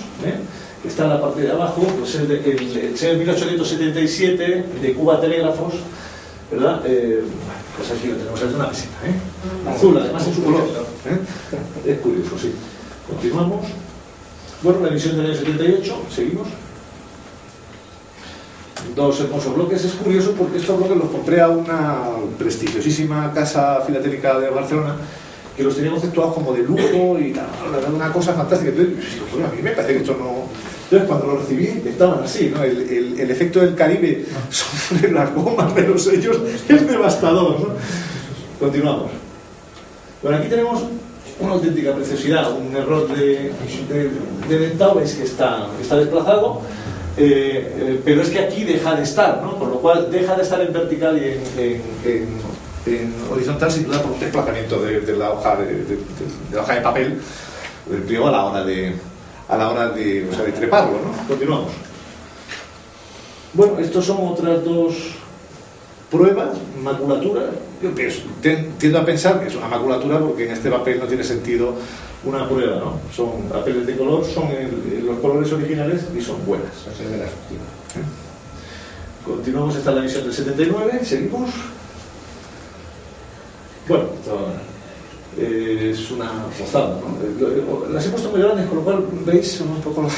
que está en la parte de abajo, pues es el sello de 1877 de Cuba Telégrafos, ¿verdad? Pues aquí lo tenemos, es de una peseta, azul, además en su color, es curioso, sí. Continuamos. Bueno, la emisión del año 78, seguimos. Dos hermosos bloques. Es curioso porque estos bloques los compré a una prestigiosísima casa filatélica de Barcelona, que los tenía conceptuados como de lujo y tal, una cosa fantástica. Entonces, a mí me parece que esto no... Entonces, cuando lo recibí, estaban así, ¿no? El efecto del Caribe sobre las gomas de los sellos es devastador, ¿no? Continuamos. Bueno, aquí tenemos una auténtica preciosidad, un error de dentado, es que está desplazado, pero es que aquí deja de estar, ¿no? Por lo cual deja de estar en vertical y en horizontal, sin duda, por un desplazamiento de la hoja de la hoja de papel del pliego a la hora de treparlo, ¿no? Continuamos. Bueno, estos son otras dos pruebas, maculatura. Yo tiendo a pensar que es una maculatura porque en este papel no tiene sentido una prueba, ¿no? Son papeles de color, son los colores originales y son buenas. Continuamos, esta es la emisión del 79, seguimos. Bueno, es una gozada, ¿no? Las he puesto muy grandes, con lo cual veis un poco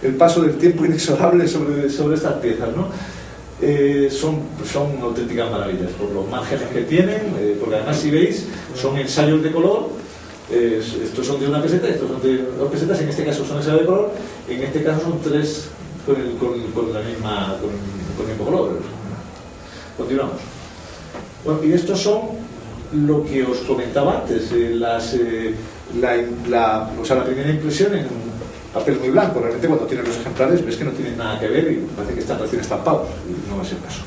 el paso del tiempo inexorable sobre estas piezas, ¿no? Son auténticas maravillas por los márgenes que tienen, porque además, si veis, son ensayos de color. Estos son de una peseta, estos son de dos pesetas. En este caso son ensayos de color, en este caso son tres con el mismo color. Continuamos. Bueno, y estos son lo que os comentaba antes, la primera impresión en papel muy blanco. Realmente, cuando tienes los ejemplares ves que no tienen nada que ver y parece que están recién estampados, y no va a ser el caso.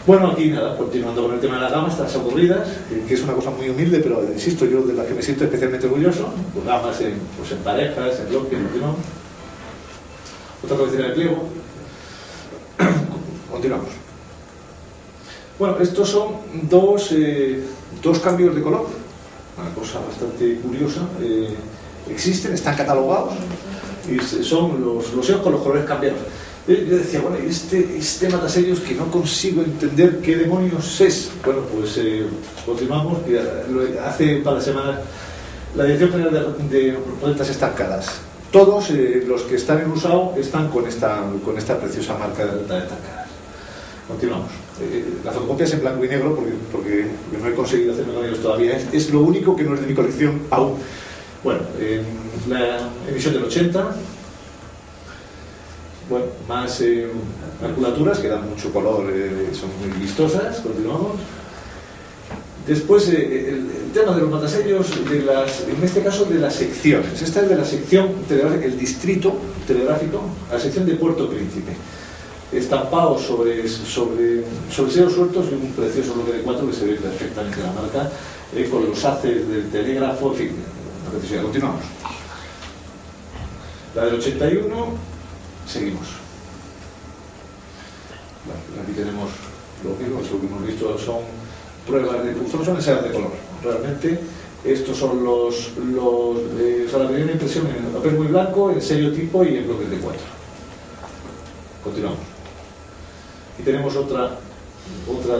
Bueno, aquí nada, continuando con el tema de las gamas, estas aburridas, que es una cosa muy humilde, pero insisto, yo de la que me siento especialmente orgulloso. Pues gamas en parejas, en bloques, continuamos. Otra cabecera de pliego. Continuamos. Bueno, estos son dos cambios de color, una cosa bastante curiosa. Existen, están catalogados y son los sellos con los colores cambiados. Yo decía, bueno, y este matasellos que no consigo entender qué demonios es. Bueno, pues continuamos. Hace un par de semanas la Dirección General de Rentas Estancadas, todos los que están en usado están con esta preciosa marca de rentas estancadas. Continuamos. La fotocopia es en blanco y negro porque no he conseguido hacerme con ellos todavía. Es lo único que no es de mi colección aún. Bueno, la emisión del 80. Bueno, más maculaturas que dan mucho color, son muy vistosas. Continuamos. Después el tema de los matasellos, en este caso de las secciones. Esta es de la sección telegráfica, el distrito telegráfico, la sección de Puerto Príncipe. Estampados sobre sellos sueltos y un precioso bloque de 4 que se ve perfectamente la marca, con los haces del telégrafo, en fin, la preciosidad. Continuamos. La del 81, seguimos. Bueno, aquí tenemos lo mismo, eso que hemos visto son pruebas de punzón, son ensayos de color. Realmente, estos son la primera impresión en papel muy blanco, en sello tipo y en bloques de 4. Continuamos. Y tenemos otra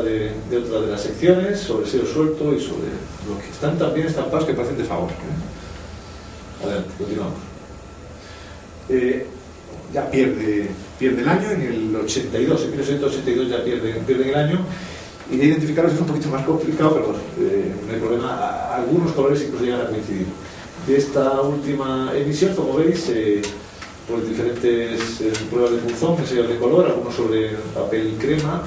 de las secciones sobre sello suelto y sobre lo que están también estampados que parecen de favor. Adelante, continuamos. Ya pierde el año en el 82, en 1982 ya pierde el año, y de identificarlos es un poquito más complicado, pero no hay problema. Algunos colores incluso llegan a coincidir. De esta última emisión, como veis, por diferentes pruebas de punzón, ensayos de color, algunos sobre papel crema,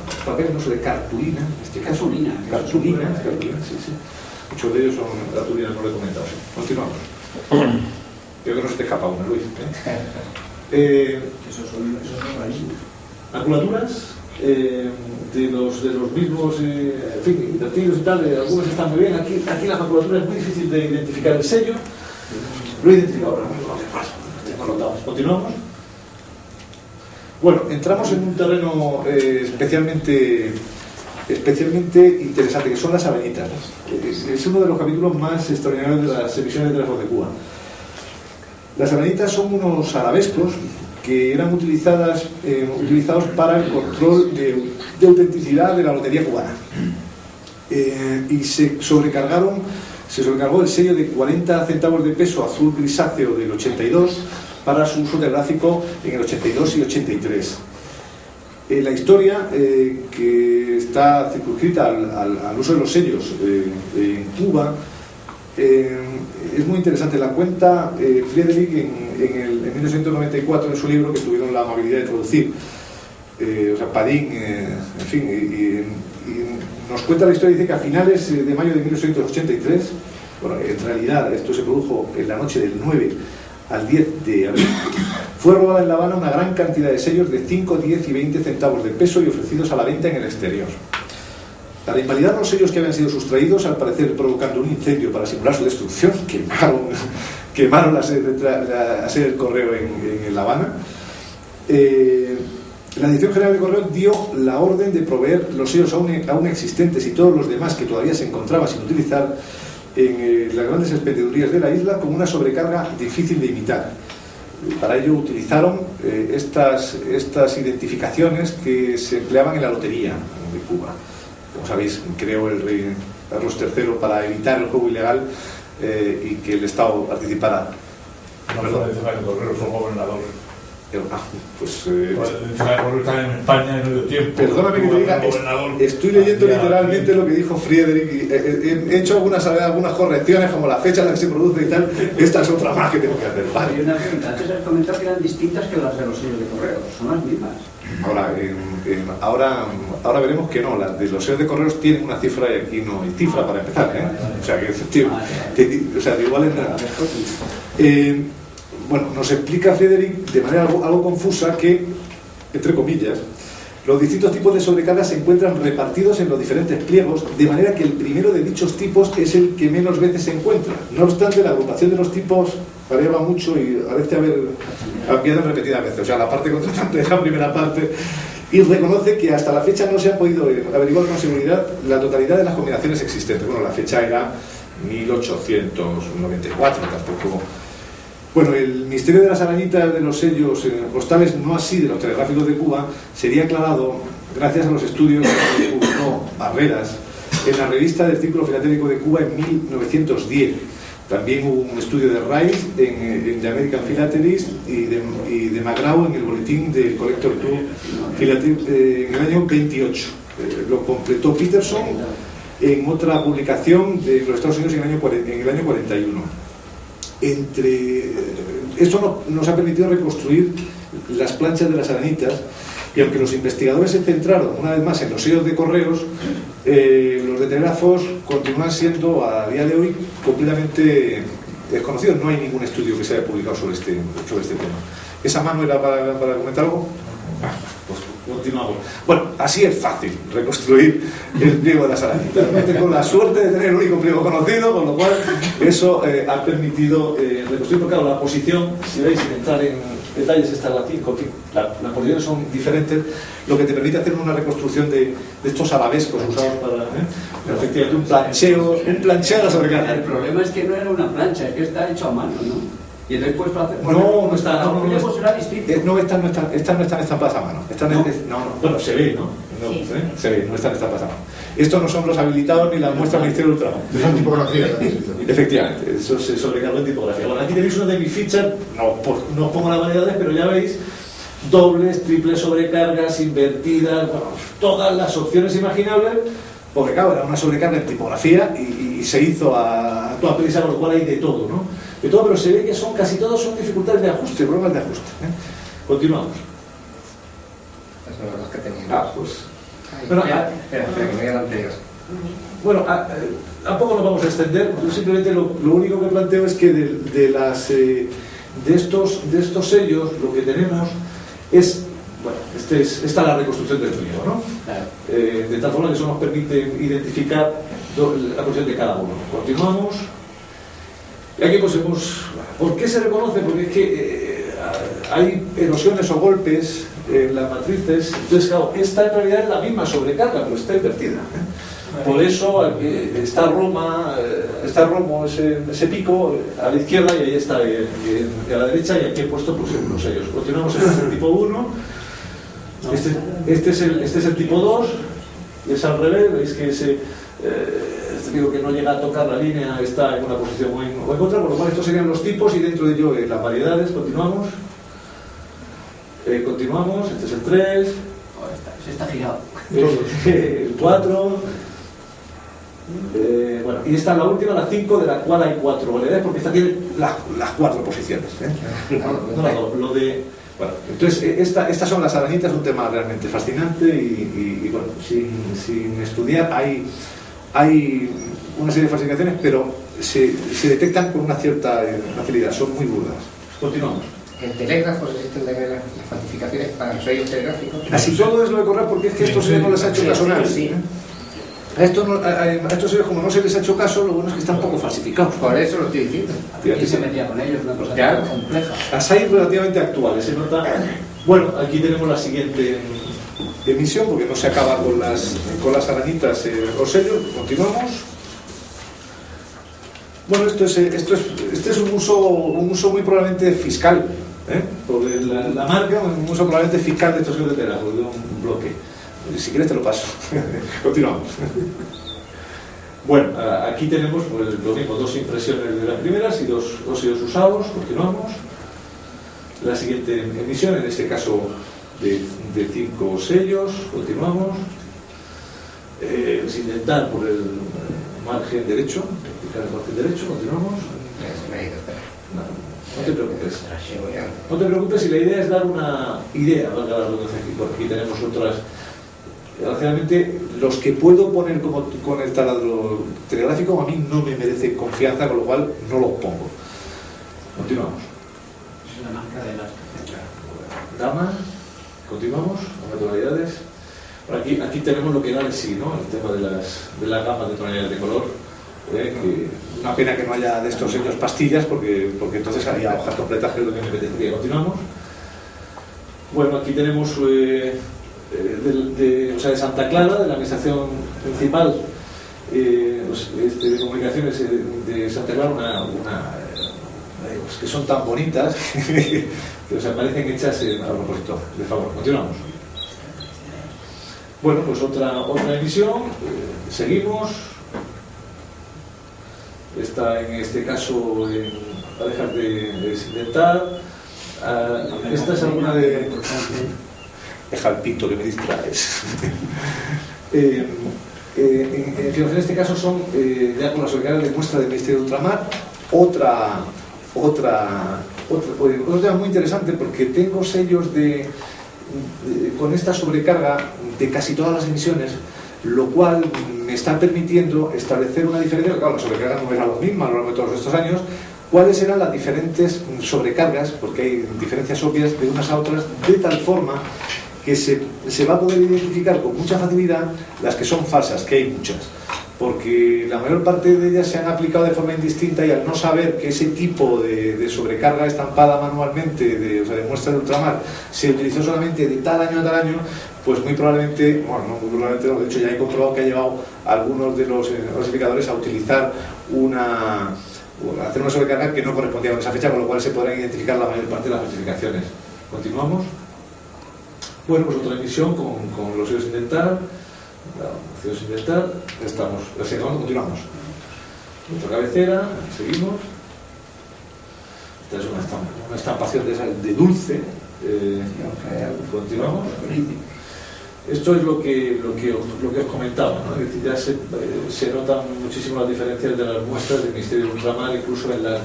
no sobre cartulina, en este caso. Cartulina, sí. Muchos de ellos son cartulina no recomendados. Continuamos. Creo que no se te escapa una, Luis. Esos son rarísimos. Maculaturas de los mismos, en fin, invertidos y tal, algunos están muy bien. Aquí la maculatura es muy difícil de identificar el sello. Lo he identificado. Continuamos. Bueno, entramos en un terreno especialmente interesante, que son las arañitas. Es uno de los capítulos más extraordinarios de las emisiones de la voz de Cuba. Las arañitas son unos arabescos que eran utilizados para el control de autenticidad de la lotería cubana. Y se sobrecargó el sello de 40 centavos de peso azul grisáceo del 82 para su uso telegráfico en el 82 y 83. La historia, que está circunscrita al uso de los sellos en Cuba, es muy interesante. La cuenta Friedrich en 1994 en su libro, que tuvieron la amabilidad de traducir, Padín, en fin, y nos cuenta la historia. Dice que a finales de mayo de 1983, bueno, en realidad esto se produjo en la noche del 9 al 10 de abril, fue robada en La Habana una gran cantidad de sellos de 5, 10 y 20 centavos de peso y ofrecidos a la venta en el exterior. Para invalidar los sellos que habían sido sustraídos, al parecer provocando un incendio para simular su destrucción, quemaron la sede del correo en La Habana. La Dirección General de Correos dio la orden de proveer los sellos aún existentes y todos los demás que todavía se encontraban sin utilizar en las grandes expendedurías de la isla con una sobrecarga difícil de imitar. Para ello utilizaron estas identificaciones que se empleaban en la lotería de Cuba. Como sabéis, creó el rey Carlos III para evitar el juego ilegal y que el Estado participara. No, perdón, el Correo fue gobernador. Pues el Correo está en España en medio tiempo. Perdóname que te diga, estoy leyendo literalmente lo que dijo Friedrich y he hecho algunas correcciones, como la fecha en la que se produce y tal. Esta es otra más que tengo que hacer. Vale. Y una pregunta, antes has comentado que eran distintas que las de los sellos de correo, son las mismas. Ahora veremos que no, las de los sellos de correos tienen una cifra y aquí no hay cifra para empezar, ¿eh? O sea, que igual es nada. Bueno, nos explica Friedrich de manera algo confusa que, entre comillas, los distintos tipos de sobrecargas se encuentran repartidos en los diferentes pliegos, de manera que el primero de dichos tipos es el que menos veces se encuentra. No obstante, la agrupación de los tipos variaba mucho y parece haber cambiado repetidas veces. O sea, la parte contratante es la primera parte, y reconoce que hasta la fecha no se ha podido averiguar con seguridad la totalidad de las combinaciones existentes. Bueno, la fecha era 1894, tampoco. Bueno, el misterio de las arañitas de los sellos postales, no así de los telegráficos de Cuba, sería aclarado gracias a los estudios que publicó Barreras en la revista del Círculo Filatélico de Cuba en 1910. También hubo un estudio de Rice en The American Philatelist y de McGraw en el boletín del Collector Club en el año 28. Lo completó Peterson en otra publicación de los Estados Unidos en el año 41. Esto nos ha permitido reconstruir las planchas de las arañitas, y aunque los investigadores se centraron una vez más en los sellos de correos, los de telégrafos continúan siendo a día de hoy completamente desconocidos. No hay ningún estudio que se haya publicado sobre este tema. ¿Esa mano era para comentar algo? Pues continuamos. Bueno, así es fácil reconstruir el pliego de las arañitas. Tengo la suerte de tener el único pliego conocido, con lo cual eso ha permitido reconstruir. Porque claro, la posición, si veis, sin entrar en detalles, está las las posiciones son diferentes, lo que te permite hacer una reconstrucción de estos arabescos usados para efectivamente un plancheo a la sobrecarga. El problema es que no era una plancha, es que está hecho a mano, ¿no? Y entonces puedes hacer. No está. No, será distinto. No, estas no están estampadas a mano. Bueno, se ve, ¿no? Sí. Se ve, no están estampadas a mano. Estos no son los habilitados ni las muestras del Ministerio del Trabajo. Son tipografías. Efectivamente, eso se sobrecargó en tipografía. Bueno, aquí tenéis uno de mis fichas, no os pongo las variedades, pero ya veis, dobles, triples sobrecargas, invertidas, bueno, todas las opciones imaginables, porque claro, era una sobrecarga en tipografía y se hizo a toda prisa, con lo cual hay de todo, ¿no? De todo, pero se ve que casi todos son dificultades de ajuste, problemas de ajuste. Continuamos. Eso es lo que teníamos. Bueno, tampoco nos vamos a extender. Yo simplemente lo único que planteo es que de estos sellos lo que tenemos es, bueno, esta es la reconstrucción del pliego, ¿no? Claro. De tal forma que eso nos permite identificar la posición de cada uno. Continuamos. Y aquí pues ¿por qué se reconoce? Porque es que hay erosiones o golpes en las matrices. Entonces, claro, esta en realidad es la misma sobrecarga, pero está invertida. Por eso está Roma, está Romo, ese pico a la izquierda, y ahí está a la derecha, y aquí he puesto pues los sellos. Continuamos. Este es el tipo 1, este es el tipo 2, y es al revés. Veis que este pico que no llega a tocar la línea está en una posición o en contra, por lo cual estos serían los tipos, y dentro de ello las variedades. Continuamos. Continuamos. Este es el 3. Se está girado. El 4. Bueno, y esta es la última, la 5, de la cual hay 4 variedades, porque esta tiene las 4 posiciones. No las dos. Bueno, entonces, estas son las arañitas, un tema realmente fascinante, y bueno, sin estudiar hay una serie de falsificaciones, pero se detectan con una cierta facilidad, son muy burdas. Continuamos. En telégrafos existen también las falsificaciones para los sellos telegráficos. Así todo es lo de correr, porque es que estos sellos no les ha hecho caso nadie. Sí. A estos sellos, como no se les ha hecho caso, lo bueno es que están poco falsificados. Por eso lo estoy diciendo. ¿Quién se metía con ellos? Una cosa tan compleja. Las hay relativamente actuales, se nota. Bueno, aquí tenemos la siguiente emisión, porque no se acaba con las arañitas los sellos. Continuamos. Bueno, este es un uso muy probablemente fiscal, por la marca, un uso probablemente fiscal de estos sellos de telégrafo, de un bloque. Si quieres te lo paso. Continuamos. Bueno, aquí tenemos pues, lo mismo, 2 impresiones de las primeras y dos sellos usados. Continuamos. La siguiente emisión, en este caso de 5 sellos. Continuamos. Sin intentar por el margen derecho. El margen derecho. Continuamos. No te preocupes. No te preocupes, si la idea es dar una idea, valga la redundancia aquí. Por aquí tenemos otras. Desgraciadamente, los que puedo poner con el taladro telegráfico a mí no me merecen confianza, con lo cual no los pongo. Continuamos. Es la marca de las Gama. Continuamos. Tonalidades. Bueno, aquí tenemos lo que era en sí, ¿no? El tema de las gamas de tonalidades de color. Una pena que no haya de estos sellos pastillas, porque entonces haría hojas completas, que es lo que me apetecería. Continuamos. Bueno, aquí tenemos de Santa Clara, de la administración principal de comunicaciones de Santa Clara, que son tan bonitas que os parecen hechas a propósito. De favor, continuamos. Bueno, pues otra emisión. Seguimos. Está en este caso a dejar de intentar. Esta es alguna de. Deja el pito que me distraes. En este caso son ya con las sobrecargas de muestra del Ministerio de Ultramar. Otra tema muy interesante, porque tengo sellos con esta sobrecarga de casi todas las emisiones, lo cual me está permitiendo establecer una diferencia. Claro, la sobrecarga no era la misma a lo largo de todos estos años. ¿Cuáles eran las diferentes sobrecargas? Porque hay diferencias obvias de unas a otras, de tal forma que se va a poder identificar con mucha facilidad las que son falsas, que hay muchas, porque la mayor parte de ellas se han aplicado de forma indistinta, y al no saber que ese tipo de sobrecarga estampada manualmente, de muestra de ultramar, se utilizó solamente de tal año a tal año, pues muy probablemente, bueno, no, muy probablemente no, de hecho ya he comprobado que ha llegado algunos de los falsificadores a utilizar hacer una sobrecarga que no correspondía con esa fecha, con lo cual se podrán identificar la mayor parte de las falsificaciones. Continuamos. Bueno, pues otra emisión con los sellos intentar. Sellos intentar. Estamos. Continuamos. Otra cabecera. Seguimos. Esta es una estampación de dulce. Continuamos. Esto es lo que os comentaba, ¿no? Es decir, ya se notan muchísimo las diferencias de las muestras del Ministerio de Ultramar, incluso en el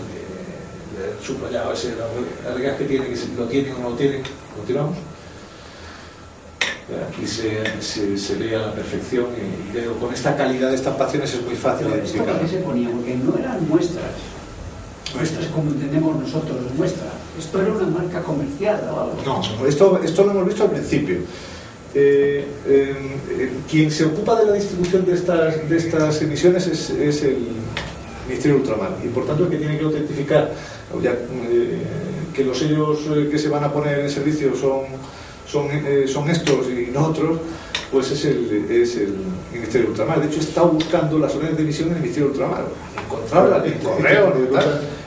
subrayado ese, las reglas que tienen, que lo tienen o no lo tienen. Continuamos. Aquí se lee a la perfección, y con esta calidad de estampaciones es muy fácil de identificar. ¿Esto por qué se ponía? Porque no eran muestras como entendemos nosotros, muestras. Esto era una marca comercial o algo. No, esto lo hemos visto al principio. Quien se ocupa de la distribución de estas emisiones es Ministerio de Ultramar. Y por tanto el que tiene que autentificar que los sellos que se van a poner en servicio son estos y no otros, pues es el Ministerio de Ultramar. De hecho, está buscando las órdenes de emisión en el Ministerio de Ultramar. Encontrarlas en correo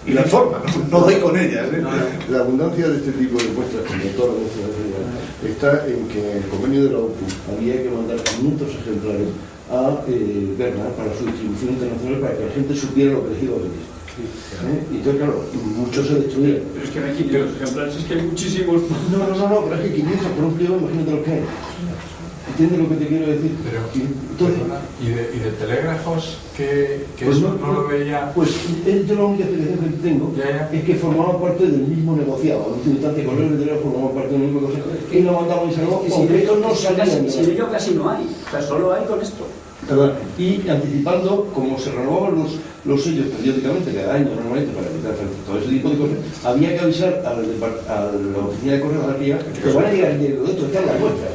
y la informa, no doy con ellas. La abundancia de este tipo de muestras, como todas las muestras, está en que en el convenio de la OCU había que mandar 500 ejemplares a Berna para su distribución internacional, para que la gente supiera lo que les iba a venir. Y entonces, claro, muchos se destruían. Pero es que no hay 500 ejemplares, es que hay muchísimos. No, pero es que 500 por un pliego, imagínate lo que hay. ¿Entiendes lo que te quiero decir? Pero, entonces, ¿y de telégrafos que pues eso no lo veía? Pues yo la única explicación que tengo es que formaban parte del mismo negociado. En última instancia, Correos de Telégrafo formaban parte del mismo negociado. Y lo mandaban y se lo aunque estos no salían. Si de ello casi no hay, o sea, solo hay con esto. Y anticipando, como se renovaban los sellos periódicamente, cada año normalmente, para evitar todo ese tipo de cosas, había que avisar a la oficina de correos de la que van a llegar el dinero de esto, está en la muestra.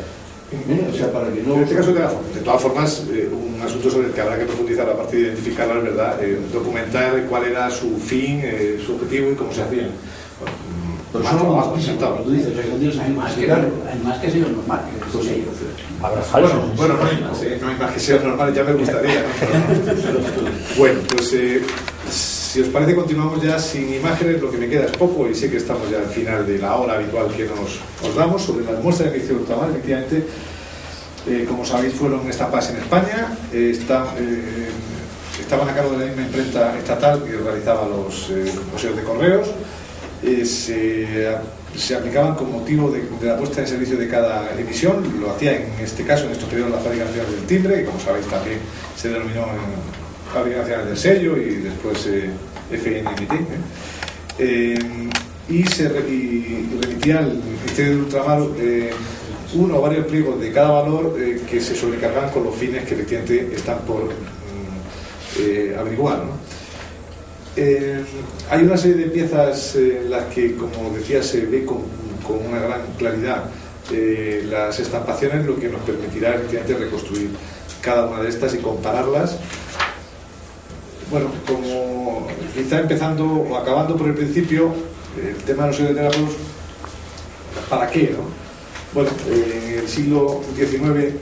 O sea, para que no... En este caso, de todas formas, un asunto sobre el que habrá que profundizar, aparte de identificarla, es verdad, documentar cuál era su fin, su objetivo y cómo se hacía. Pero eso no lo presentado. Tú dices, hay más que sellos normales. Bueno, no hay más que sellos normales, ya me gustaría. Bueno, pues si os parece, continuamos ya sin imágenes. Lo que me queda es poco y sé que estamos ya al final de la hora habitual que nos damos sobre las muestras de Ministerio de Ultramar. Efectivamente, como sabéis, fueron estampadas en España. Estaban a cargo de la misma imprenta estatal que realizaba los sellos de correos. Se aplicaban con motivo de la puesta en servicio de cada emisión. Lo hacía en este caso, en estos periodos, la Fábrica Nacional del Timbre, que como sabéis también se denominó en Fábrica Nacional del Sello y después FNMT, y remitía al Ministerio de Ultramar uno o varios pliegos de cada valor que se sobrecargan con los fines que efectivamente están por averiguar, ¿no? Hay una serie de piezas en las que, como decía, se ve con una gran claridad las estampaciones, lo que nos permitirá efectivamente reconstruir cada una de estas y compararlas. Bueno, como quizá empezando o acabando por el principio, el tema de los sellos de telégrafos, ¿para qué, no? Bueno, en el siglo XIX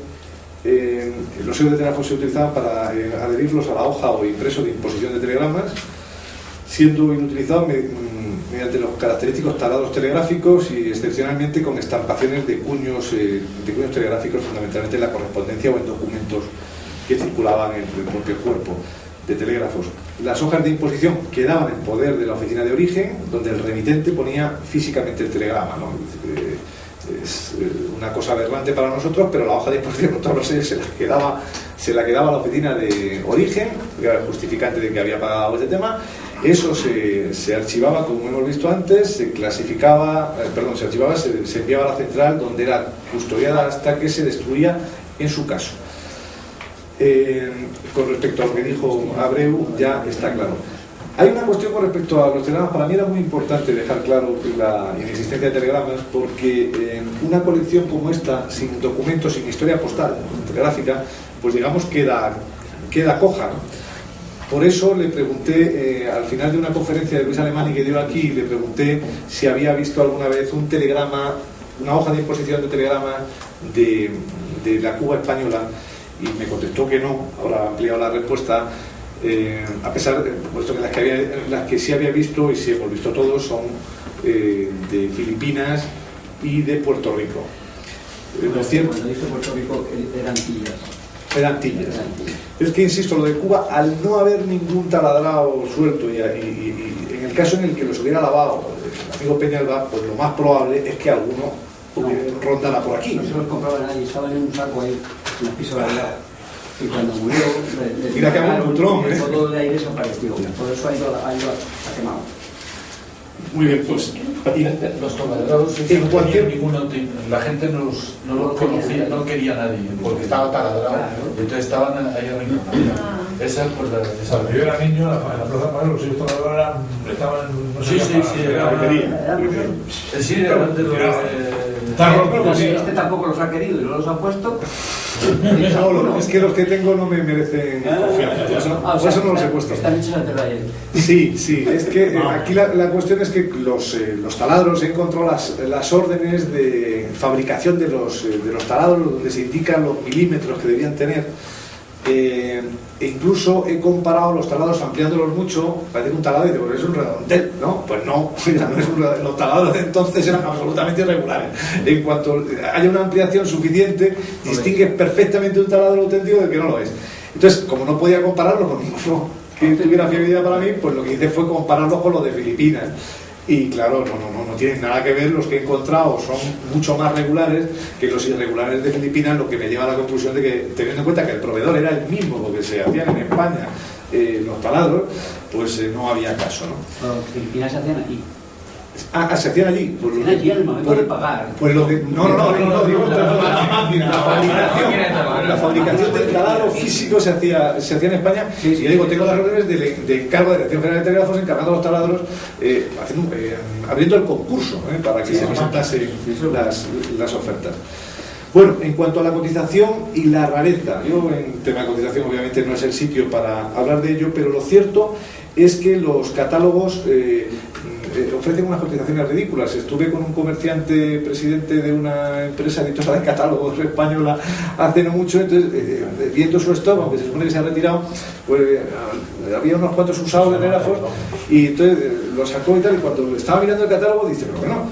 los sellos de telégrafos se utilizaban para adherirlos a la hoja o impreso de imposición de telegramas, siendo inutilizados mediante los característicos talados telegráficos y excepcionalmente con estampaciones de cuños telegráficos, fundamentalmente en la correspondencia o en documentos que circulaban en el propio cuerpo de telégrafos. Las hojas de imposición quedaban en poder de la oficina de origen, donde el remitente ponía físicamente el telegrama, ¿no? Es una cosa aberrante para nosotros, pero la hoja de imposición con todos los sellos se la quedaba a la oficina de origen, que era el justificante de que había pagado este tema. Eso se archivaba, como hemos visto antes, se clasificaba, se enviaba a la central, donde era custodiada hasta que se destruía en su caso. Con respecto a lo que dijo Abreu, ya está claro. Hay una cuestión con respecto a los telegramas. Para mí era muy importante dejar claro la inexistencia de telegramas, porque una colección como esta, sin documentos, sin historia postal telegráfica, pues digamos queda coja, ¿no? Por eso le pregunté, al final de una conferencia de Luis Alemani que dio aquí, le pregunté si había visto alguna vez un telegrama, una hoja de imposición de telegrama de la Cuba española, y me contestó que no. Ahora ha ampliado la respuesta, a pesar de, puesto que las que sí había visto, y sí hemos visto todos, son de Filipinas y de Puerto Rico. Cuando dice Puerto Rico, eran Antillas. Eran Antillas. Es que, insisto, lo de Cuba, al no haber ningún taladrado suelto y en el caso en el que los hubiera lavado el amigo Peñalba, pues lo más probable es que alguno rondara por aquí. No se los compraba nadie, estaban en un saco ahí, en el piso de al lado. Y cuando murió, mira que había un neutrón, todo de ahí desapareció. Todo eso ha ido quemado. Muy bien, pues. Los taladrados en cualquier ninguno, la gente no los conocía, no quería nadie, porque estaba taladrado. Entonces estaban ahí arriba. Esa es pues esa. Cuando yo era niño, en la Plaza Mayor, los hijos taladrados estaban. Sí, era de los Este tampoco los ha querido y no los ha puesto. No, es que los que tengo no me merecen confianza. Por eso no los he puesto. Están hechos ante la ley. Sí, es que aquí la cuestión es que los taladros, he encontrado las órdenes de fabricación de los taladros donde se indican los milímetros que debían tener. E incluso he comparado los taladros ampliándolos mucho. Parece un taladro y digo, es un redondel, ¿no? Pues no, no es un redondel. Los taladros de entonces eran absolutamente irregulares. En cuanto haya una ampliación suficiente, distingues perfectamente un taladro auténtico del que no lo es. Entonces, como no podía compararlo con ninguno que tuviera fiabilidad para mí, pues lo que hice fue compararlo con los de Filipinas. Y claro, no tienen nada que ver. Los que he encontrado son mucho más regulares que los irregulares de Filipinas, lo que me lleva a la conclusión de que, teniendo en cuenta que el proveedor era el mismo, lo que se hacían en España, los taladros, pues no había caso, ¿no? Los Filipinas se hacían aquí. Se hacían allí. Pues se hacían allí en el momento de pagar. Pues lo de, no, digo la fabricación del taladro físico se hacía en España. Y yo digo, tengo las órdenes de encargo de la Dirección General de Telégrafos encargando los taladros, abriendo el concurso para que se presentasen las ofertas. Bueno, en cuanto a la cotización y la rareza, yo en tema de cotización obviamente no es el sitio para hablar de ello, pero lo cierto es que los catálogos ofrecen unas cotizaciones ridículas. Estuve con un comerciante, presidente de una empresa editora de catálogos española hace no mucho, entonces viendo su stock, aunque se supone que se ha retirado, pues había unos cuantos usados de telégrafos y entonces lo sacó y tal, y cuando estaba mirando el catálogo dice, pero bueno,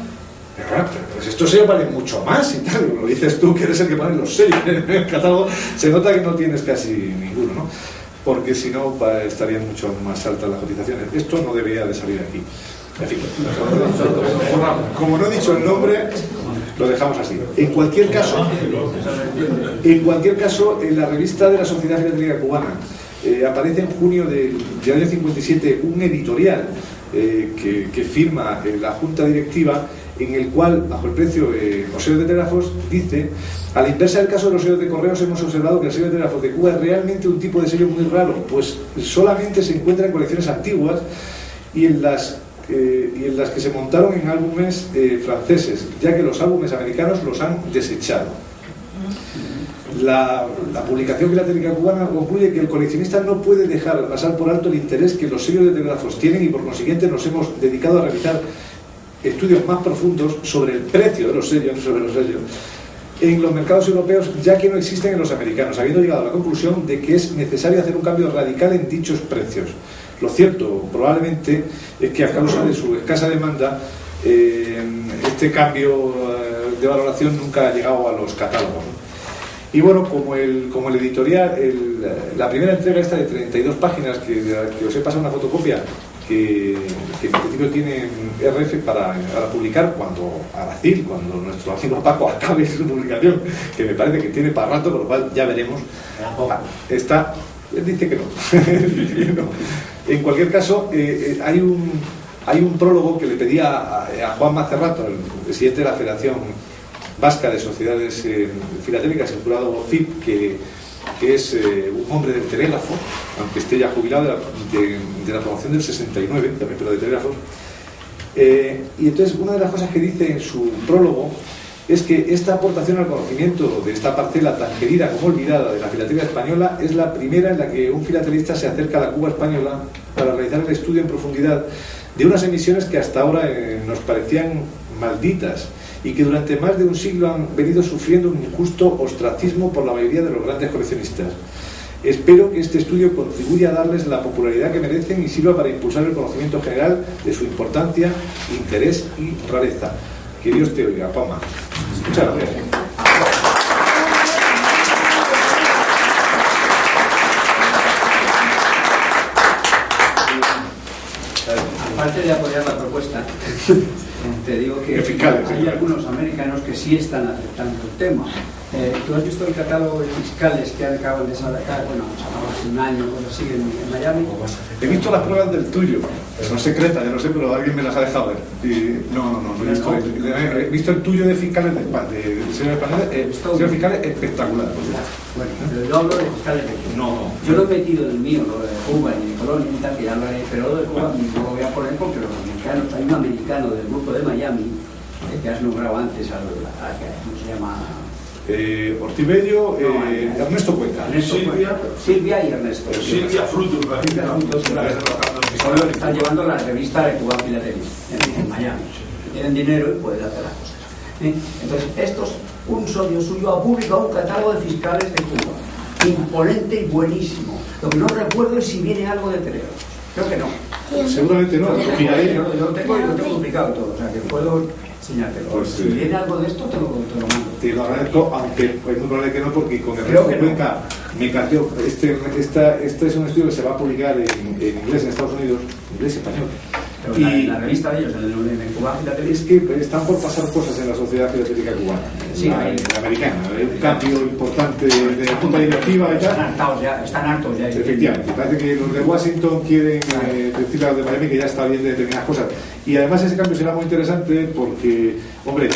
pues estos sellos valen mucho más y tal. Lo dices tú, que eres el que pone los sellos en el catálogo, se nota que no tienes casi ninguno, ¿no? Porque si no estarían mucho más altas las cotizaciones. Esto no debería de salir aquí. En fin, como no he dicho el nombre, lo dejamos así. En cualquier caso, en la revista de la Sociedad Filatélica Cubana aparece en junio del año 57 un editorial que firma la Junta Directiva, en el cual, bajo el precio de los sellos de telégrafos, dice: a la inversa del caso de los sellos de correos, hemos observado que el sello de telégrafos de Cuba es realmente un tipo de sello muy raro, pues solamente se encuentra en colecciones antiguas y en las que se montaron en álbumes franceses, ya que los álbumes americanos los han desechado. La publicación filatélica cubana concluye que el coleccionista no puede dejar pasar por alto el interés que los sellos de telégrafos tienen, y por consiguiente nos hemos dedicado a realizar estudios más profundos sobre el precio de los sellos, en los mercados europeos, ya que no existen en los americanos, habiendo llegado a la conclusión de que es necesario hacer un cambio radical en dichos precios. Lo cierto, probablemente, es que a causa de su escasa demanda, este cambio de valoración nunca ha llegado a los catálogos. Y bueno, como el editorial, la primera entrega esta de 32 páginas, que os he pasado una fotocopia, que en principio tiene RF para publicar cuando nuestro amigo Paco acabe su publicación, que me parece que tiene para rato, por lo cual ya veremos. Él dice que no. En cualquier caso, hay un prólogo que le pedía a Juan Macerrato, el presidente de la Federación Vasca de Sociedades Filatélicas, el jurado FIP, que es un hombre del telégrafo, aunque esté ya jubilado de la promoción del 69, también, pero de telégrafos. Y entonces, una de las cosas que dice en su prólogo es que esta aportación al conocimiento de esta parcela tan querida como olvidada de la filatelia española es la primera en la que un filatelista se acerca a la Cuba española para realizar el estudio en profundidad de unas emisiones que hasta ahora nos parecían malditas y que durante más de un siglo han venido sufriendo un injusto ostracismo por la mayoría de los grandes coleccionistas. Espero que este estudio contribuya a darles la popularidad que merecen y sirva para impulsar el conocimiento general de su importancia, interés y rareza. Que Dios te oiga, Juanma. Muchas gracias. Aparte de apoyar la propuesta, te digo que hay algunos americanos que sí están aceptando el tema. ¿Tú has visto el catálogo de fiscales que acaban de sacar, bueno, hace un año o así en Miami? He visto las pruebas del tuyo, son secretas, ya no sé, pero alguien me las ha dejado ver. No he visto. He visto el tudio de fiscales de señor fiscales espectacular. Bueno, pero yo hablo de fiscales de Cuba. No. Yo lo he metido en el mío, lo de Cuba y de Colonia y tal, que ya lo haré, pero lo de Cuba no lo voy a poner porque los americanos, hay un americano del grupo de Miami que has nombrado antes, ¿cómo se llama? Ortibello, Ernesto Cuenca. Silvia y Ernesto. Silvia Frutos, Están llevando la revista de Cuba Filatelia en Miami. Tienen dinero y pueden hacer las cosas. Entonces, un socio suyo ha publicado un catálogo de fiscales de Cuba, imponente y buenísimo. Lo que no recuerdo es si viene algo de Terero. Creo que no. Seguramente no. Yo lo tengo publicado todo, o sea que puedo enseñártelo. Pues, si viene algo de esto, te lo mando. Te lo agradezco, aunque es muy probable que no, porque con Ernesto Cuenca me cambió. Este es un estudio que se va a publicar en inglés en Estados Unidos, inglés y español. Pero y la revista de ellos, en Cuba Filatelia, es que están por pasar cosas en la sociedad filatélica cubana, sí, la americana. Hay un cambio importante de junta directiva y tal. Están hartos ya. Efectivamente, parece que los de Washington quieren decirle a los de Miami que ya está bien de determinadas cosas. Y además ese cambio será muy interesante porque, hombre,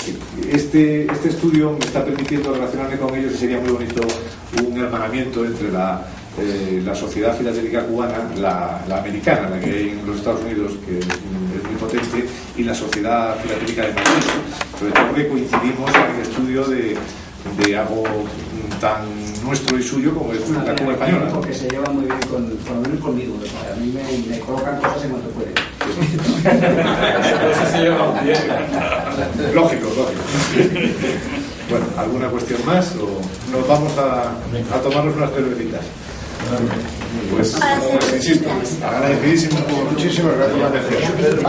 este estudio me está permitiendo relacionarme con ellos y sería muy bonito un hermanamiento entre la sociedad filatélica cubana, la americana, la que hay en los Estados Unidos, que es muy potente, y la sociedad filatélica de Madrid. Sobre todo porque coincidimos en el estudio de algo tan nuestro y suyo como es la Cuba española. Porque se lleva muy bien por lo menos conmigo. A mí me colocan cosas en cuanto pueden. Eso se lleva bien. Lógico. Bueno, ¿alguna cuestión más o nos vamos a tomarnos unas cervecitas? Pues insisto, agradecidísimo por Muchísimas gracias.